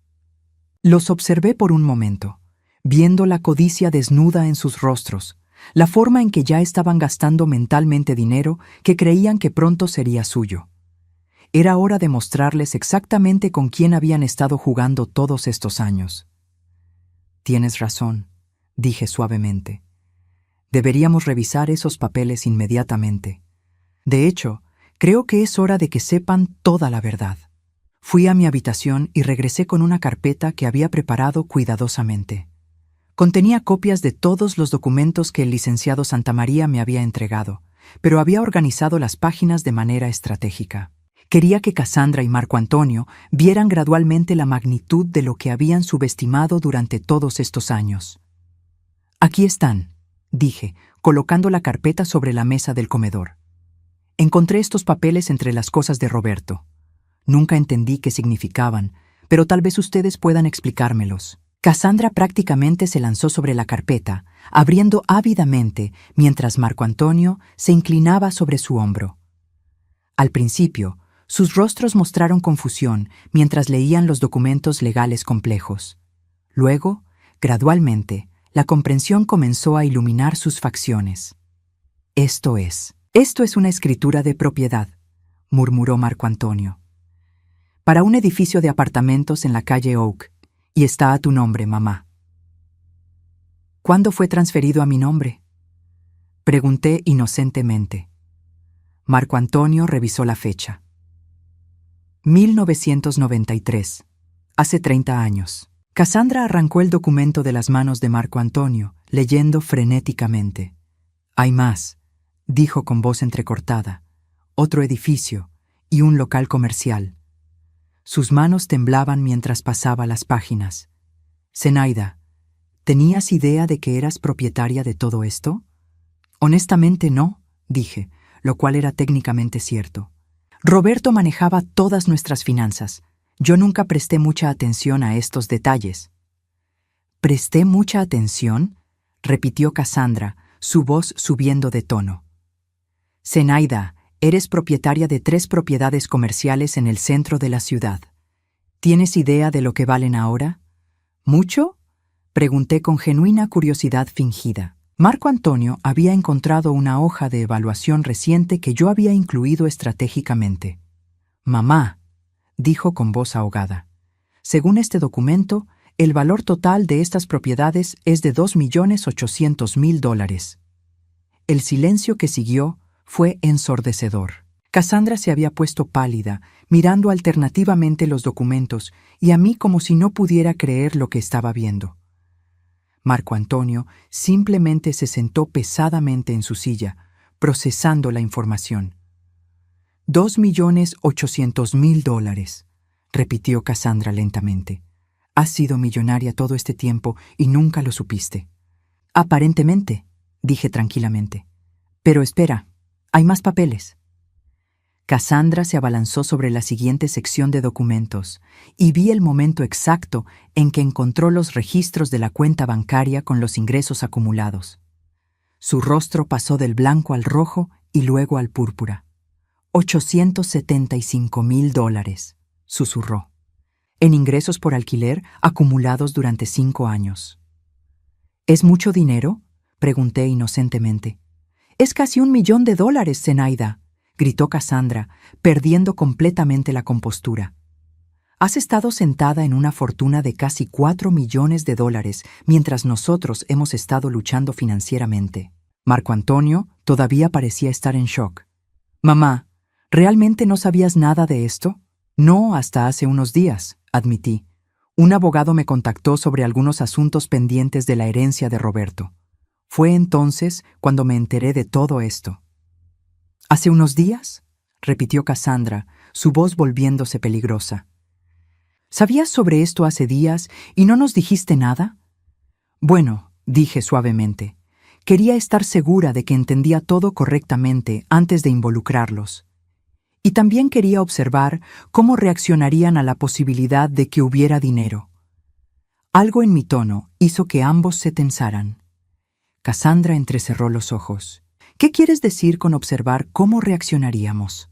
Los observé por un momento, viendo la codicia desnuda en sus rostros, la forma en que ya estaban gastando mentalmente dinero que creían que pronto sería suyo. Era hora de mostrarles exactamente con quién habían estado jugando todos estos años. Tienes razón, dije suavemente. Deberíamos revisar esos papeles inmediatamente. De hecho, creo que es hora de que sepan toda la verdad. Fui a mi habitación y regresé con una carpeta que había preparado cuidadosamente. Contenía copias de todos los documentos que el licenciado Santamaría me había entregado, pero había organizado las páginas de manera estratégica. Quería que Cassandra y Marco Antonio vieran gradualmente la magnitud de lo que habían subestimado durante todos estos años. Aquí están, dije, colocando la carpeta sobre la mesa del comedor. Encontré estos papeles entre las cosas de Roberto. Nunca entendí qué significaban, pero tal vez ustedes puedan explicármelos. Cassandra prácticamente se lanzó sobre la carpeta, abriendo ávidamente, mientras Marco Antonio se inclinaba sobre su hombro. Al principio, sus rostros mostraron confusión mientras leían los documentos legales complejos. Luego, gradualmente, la comprensión comenzó a iluminar sus facciones. Esto es una escritura de propiedad, murmuró Marco Antonio. Para un edificio de apartamentos en la calle Oak, y está a tu nombre, mamá. ¿Cuándo fue transferido a mi nombre? Pregunté inocentemente. Marco Antonio revisó la fecha. 1993, hace 30 años. Cassandra arrancó el documento de las manos de Marco Antonio, leyendo frenéticamente. Hay más, dijo con voz entrecortada. Otro edificio y un local comercial. Sus manos temblaban mientras pasaba las páginas. Zenaida, ¿tenías idea de que eras propietaria de todo esto? Honestamente no, dije, lo cual era técnicamente cierto. Roberto manejaba todas nuestras finanzas. Yo nunca presté mucha atención a estos detalles. ¿Presté mucha atención?, repitió Cassandra, su voz subiendo de tono. Zenaida, eres propietaria de 3 propiedades comerciales en el centro de la ciudad. ¿Tienes idea de lo que valen ahora? ¿Mucho?, pregunté con genuina curiosidad fingida. Marco Antonio había encontrado una hoja de evaluación reciente que yo había incluido estratégicamente. Mamá, dijo con voz ahogada. Según este documento, el valor total de estas propiedades es de $2.800.000. El silencio que siguió fue ensordecedor. Cassandra se había puesto pálida, mirando alternativamente los documentos, y a mí como si no pudiera creer lo que estaba viendo. Marco Antonio simplemente se sentó pesadamente en su silla, procesando la información. $2.800.000, repitió Cassandra lentamente. Has sido millonaria todo este tiempo y nunca lo supiste. Aparentemente, dije tranquilamente. Pero espera, hay más papeles. Cassandra se abalanzó sobre la siguiente sección de documentos y vi el momento exacto en que encontró los registros de la cuenta bancaria con los ingresos acumulados. Su rostro pasó del blanco al rojo y luego al púrpura. $875.000, susurró. En ingresos por alquiler acumulados durante 5 años. ¿Es mucho dinero?, pregunté inocentemente. Es casi $1 millón, Zenaida, gritó Cassandra, perdiendo completamente la compostura. Has estado sentada en una fortuna de casi $4 millones mientras nosotros hemos estado luchando financieramente. Marco Antonio todavía parecía estar en shock. Mamá, ¿realmente no sabías nada de esto? No hasta hace unos días, admití. Un abogado me contactó sobre algunos asuntos pendientes de la herencia de Roberto. Fue entonces cuando me enteré de todo esto. ¿Hace unos días?, repitió Cassandra, su voz volviéndose peligrosa. ¿Sabías sobre esto hace días y no nos dijiste nada? Bueno, dije suavemente, quería estar segura de que entendía todo correctamente antes de involucrarlos. Y también quería observar cómo reaccionarían a la posibilidad de que hubiera dinero. Algo en mi tono hizo que ambos se tensaran. Cassandra entrecerró los ojos. ¿Qué quieres decir con observar cómo reaccionaríamos?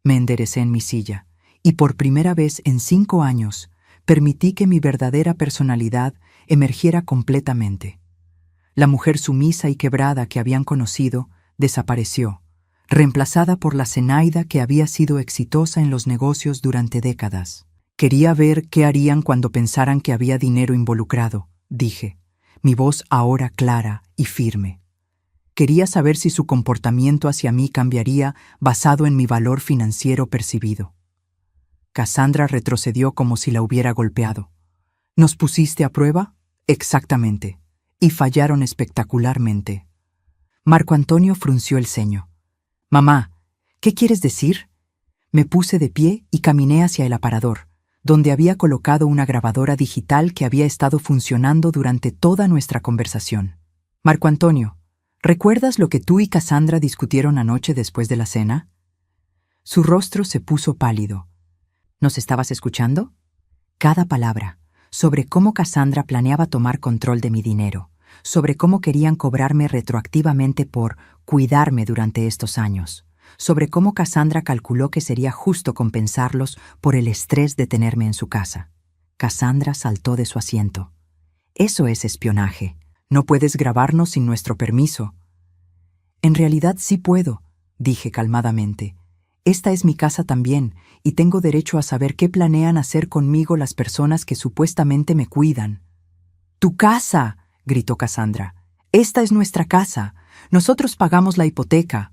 Me enderecé en mi silla, y por primera vez en 5 años, permití que mi verdadera personalidad emergiera completamente. La mujer sumisa y quebrada que habían conocido desapareció, reemplazada por la Zenaida que había sido exitosa en los negocios durante décadas. Quería ver qué harían cuando pensaran que había dinero involucrado, dije, mi voz ahora clara y firme. Quería saber si su comportamiento hacia mí cambiaría basado en mi valor financiero percibido. Cassandra retrocedió como si la hubiera golpeado. ¿Nos pusiste a prueba? Exactamente. Y fallaron espectacularmente. Marco Antonio frunció el ceño. Mamá, ¿qué quieres decir? Me puse de pie y caminé hacia el aparador, donde había colocado una grabadora digital que había estado funcionando durante toda nuestra conversación. Marco Antonio, ¿recuerdas lo que tú y Cassandra discutieron anoche después de la cena? Su rostro se puso pálido. ¿Nos estabas escuchando? Cada palabra, sobre cómo Cassandra planeaba tomar control de mi dinero, sobre cómo querían cobrarme retroactivamente por cuidarme durante estos años, sobre cómo Cassandra calculó que sería justo compensarlos por el estrés de tenerme en su casa. Cassandra saltó de su asiento. Eso es espionaje. No puedes grabarnos sin nuestro permiso. En realidad sí puedo, dije calmadamente. Esta es mi casa también, y tengo derecho a saber qué planean hacer conmigo las personas que supuestamente me cuidan. ¡Tu casa!, gritó Cassandra. Esta es nuestra casa. Nosotros pagamos la hipoteca.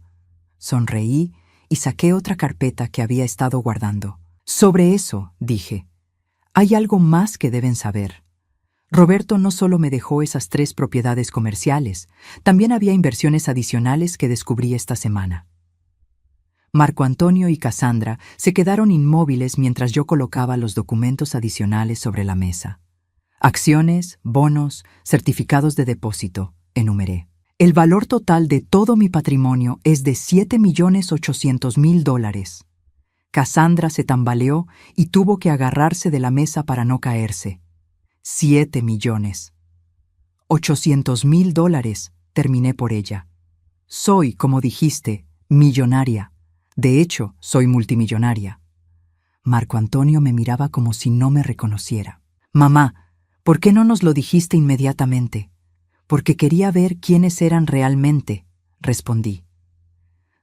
Sonreí y saqué otra carpeta que había estado guardando. Sobre eso, dije, hay algo más que deben saber. Roberto no solo me dejó esas 3 propiedades comerciales, también había inversiones adicionales que descubrí esta semana. Marco Antonio y Cassandra se quedaron inmóviles mientras yo colocaba los documentos adicionales sobre la mesa. Acciones, bonos, certificados de depósito, enumeré. El valor total de todo mi patrimonio es de $7.800.000. Cassandra se tambaleó y tuvo que agarrarse de la mesa para no caerse. 7 millones. $800.000, terminé por ella. Soy, como dijiste, millonaria. De hecho, soy multimillonaria. Marco Antonio me miraba como si no me reconociera. Mamá, ¿por qué no nos lo dijiste inmediatamente? Porque quería ver quiénes eran realmente, respondí.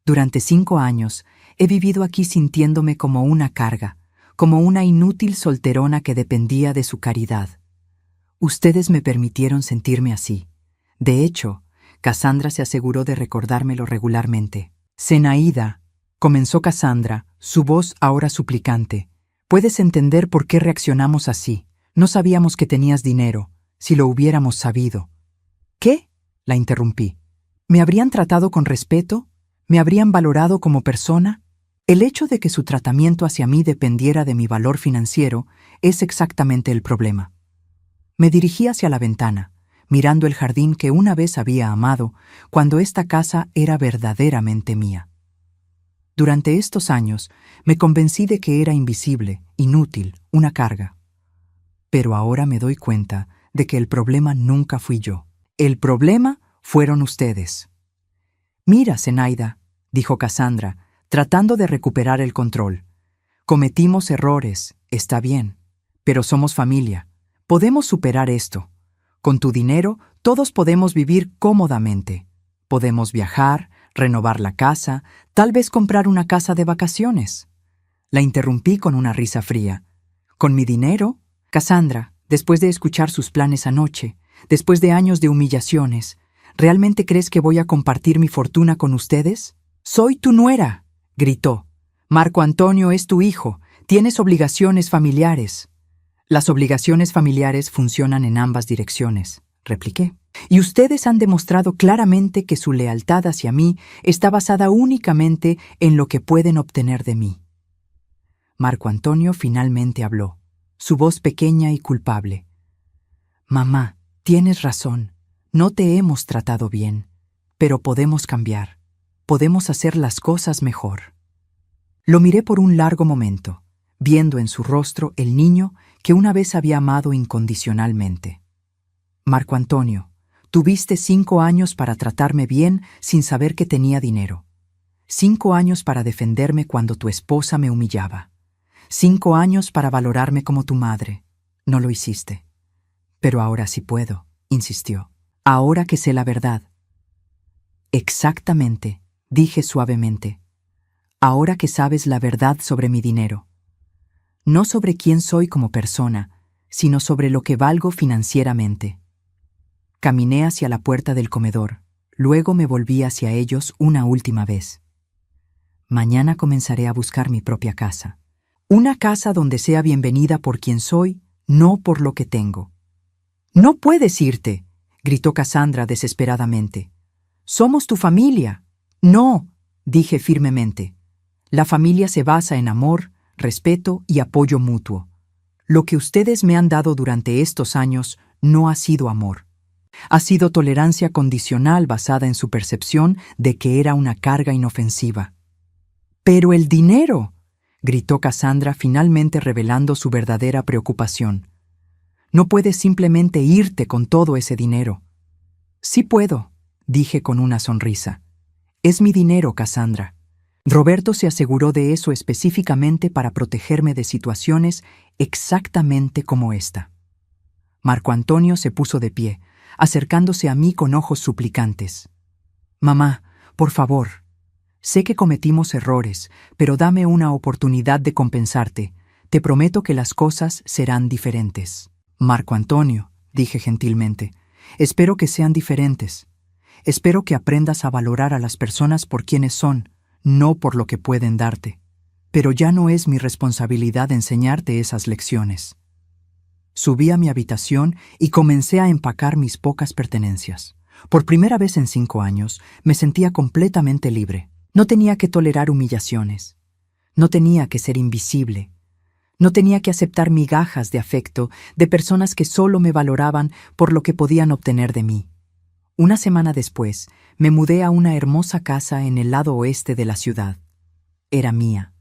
Durante 5 años he vivido aquí sintiéndome como una carga, como una inútil solterona que dependía de su caridad. Ustedes me permitieron sentirme así. De hecho, Cassandra se aseguró de recordármelo regularmente. Zenaida, comenzó Cassandra, su voz ahora suplicante. Puedes entender por qué reaccionamos así. No sabíamos que tenías dinero, si lo hubiéramos sabido. ¿Qué?, la interrumpí. ¿Me habrían tratado con respeto? ¿Me habrían valorado como persona? El hecho de que su tratamiento hacia mí dependiera de mi valor financiero es exactamente el problema. Me dirigí hacia la ventana, mirando el jardín que una vez había amado, cuando esta casa era verdaderamente mía. Durante estos años me convencí de que era invisible, inútil, una carga. Pero ahora me doy cuenta de que el problema nunca fui yo. El problema fueron ustedes. Mira, Zenaida, dijo Cassandra, tratando de recuperar el control. Cometimos errores, está bien, pero somos familia. Podemos superar esto. Con tu dinero, todos podemos vivir cómodamente. Podemos viajar, renovar la casa, tal vez comprar una casa de vacaciones. La interrumpí con una risa fría. ¿Con mi dinero? Cassandra, después de escuchar sus planes anoche, después de años de humillaciones, ¿realmente crees que voy a compartir mi fortuna con ustedes? ¡Soy tu nuera!, gritó. Marco Antonio es tu hijo. Tienes obligaciones familiares. Las obligaciones familiares funcionan en ambas direcciones, repliqué. Y ustedes han demostrado claramente que su lealtad hacia mí está basada únicamente en lo que pueden obtener de mí. Marco Antonio finalmente habló, su voz pequeña y culpable. Mamá, tienes razón. No te hemos tratado bien, pero podemos cambiar. Podemos hacer las cosas mejor. Lo miré por un largo momento, viendo en su rostro el niño que una vez había amado incondicionalmente. Marco Antonio, tuviste 5 años para tratarme bien sin saber que tenía dinero. 5 años para defenderme cuando tu esposa me humillaba. 5 años para valorarme como tu madre. No lo hiciste. Pero ahora sí puedo, insistió. Ahora que sé la verdad. Exactamente, dije suavemente, ahora que sabes la verdad sobre mi dinero. No sobre quién soy como persona, sino sobre lo que valgo financieramente. Caminé hacia la puerta del comedor, luego me volví hacia ellos una última vez. Mañana comenzaré a buscar mi propia casa. Una casa donde sea bienvenida por quien soy, no por lo que tengo. «No puedes irte», gritó Cassandra desesperadamente. «Somos tu familia». «No», dije firmemente. «La familia se basa en amor, respeto y apoyo mutuo. Lo que ustedes me han dado durante estos años no ha sido amor. Ha sido tolerancia condicional basada en su percepción de que era una carga inofensiva». «¡Pero el dinero!», gritó Cassandra, finalmente revelando su verdadera preocupación. «No puedes simplemente irte con todo ese dinero». «Sí puedo», dije con una sonrisa. «Es mi dinero, Cassandra». Roberto se aseguró de eso específicamente para protegerme de situaciones exactamente como esta. Marco Antonio se puso de pie, acercándose a mí con ojos suplicantes. «Mamá, por favor. Sé que cometimos errores, pero dame una oportunidad de compensarte. Te prometo que las cosas serán diferentes». «Marco Antonio», dije gentilmente, «espero que sean diferentes. Espero que aprendas a valorar a las personas por quienes son, no por lo que pueden darte. Pero ya no es mi responsabilidad enseñarte esas lecciones». Subí a mi habitación y comencé a empacar mis pocas pertenencias. Por primera vez en 5 años, me sentía completamente libre. No tenía que tolerar humillaciones. No tenía que ser invisible. No tenía que aceptar migajas de afecto de personas que solo me valoraban por lo que podían obtener de mí. Una semana después, me mudé a una hermosa casa en el lado oeste de la ciudad. Era mía,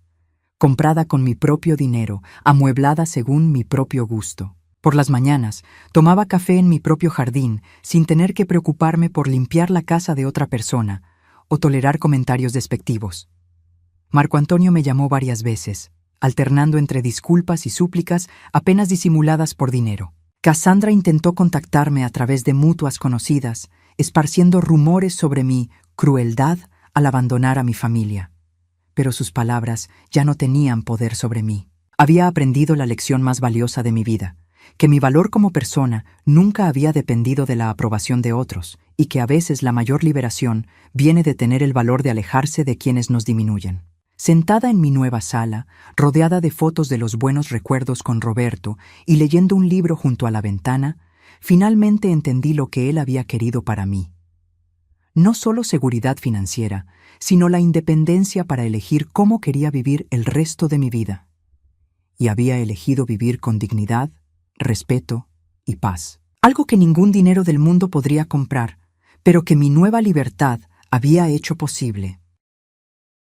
comprada con mi propio dinero, amueblada según mi propio gusto. Por las mañanas, tomaba café en mi propio jardín, sin tener que preocuparme por limpiar la casa de otra persona o tolerar comentarios despectivos. Marco Antonio me llamó varias veces, alternando entre disculpas y súplicas apenas disimuladas por dinero. Cassandra intentó contactarme a través de mutuas conocidas, esparciendo rumores sobre mi crueldad al abandonar a mi familia. Pero sus palabras ya no tenían poder sobre mí. Había aprendido la lección más valiosa de mi vida, que mi valor como persona nunca había dependido de la aprobación de otros, y que a veces la mayor liberación viene de tener el valor de alejarse de quienes nos disminuyen. Sentada en mi nueva sala, rodeada de fotos de los buenos recuerdos con Roberto y leyendo un libro junto a la ventana, finalmente entendí lo que él había querido para mí. No solo seguridad financiera, sino la independencia para elegir cómo quería vivir el resto de mi vida. Y había elegido vivir con dignidad, respeto y paz. Algo que ningún dinero del mundo podría comprar, pero que mi nueva libertad había hecho posible.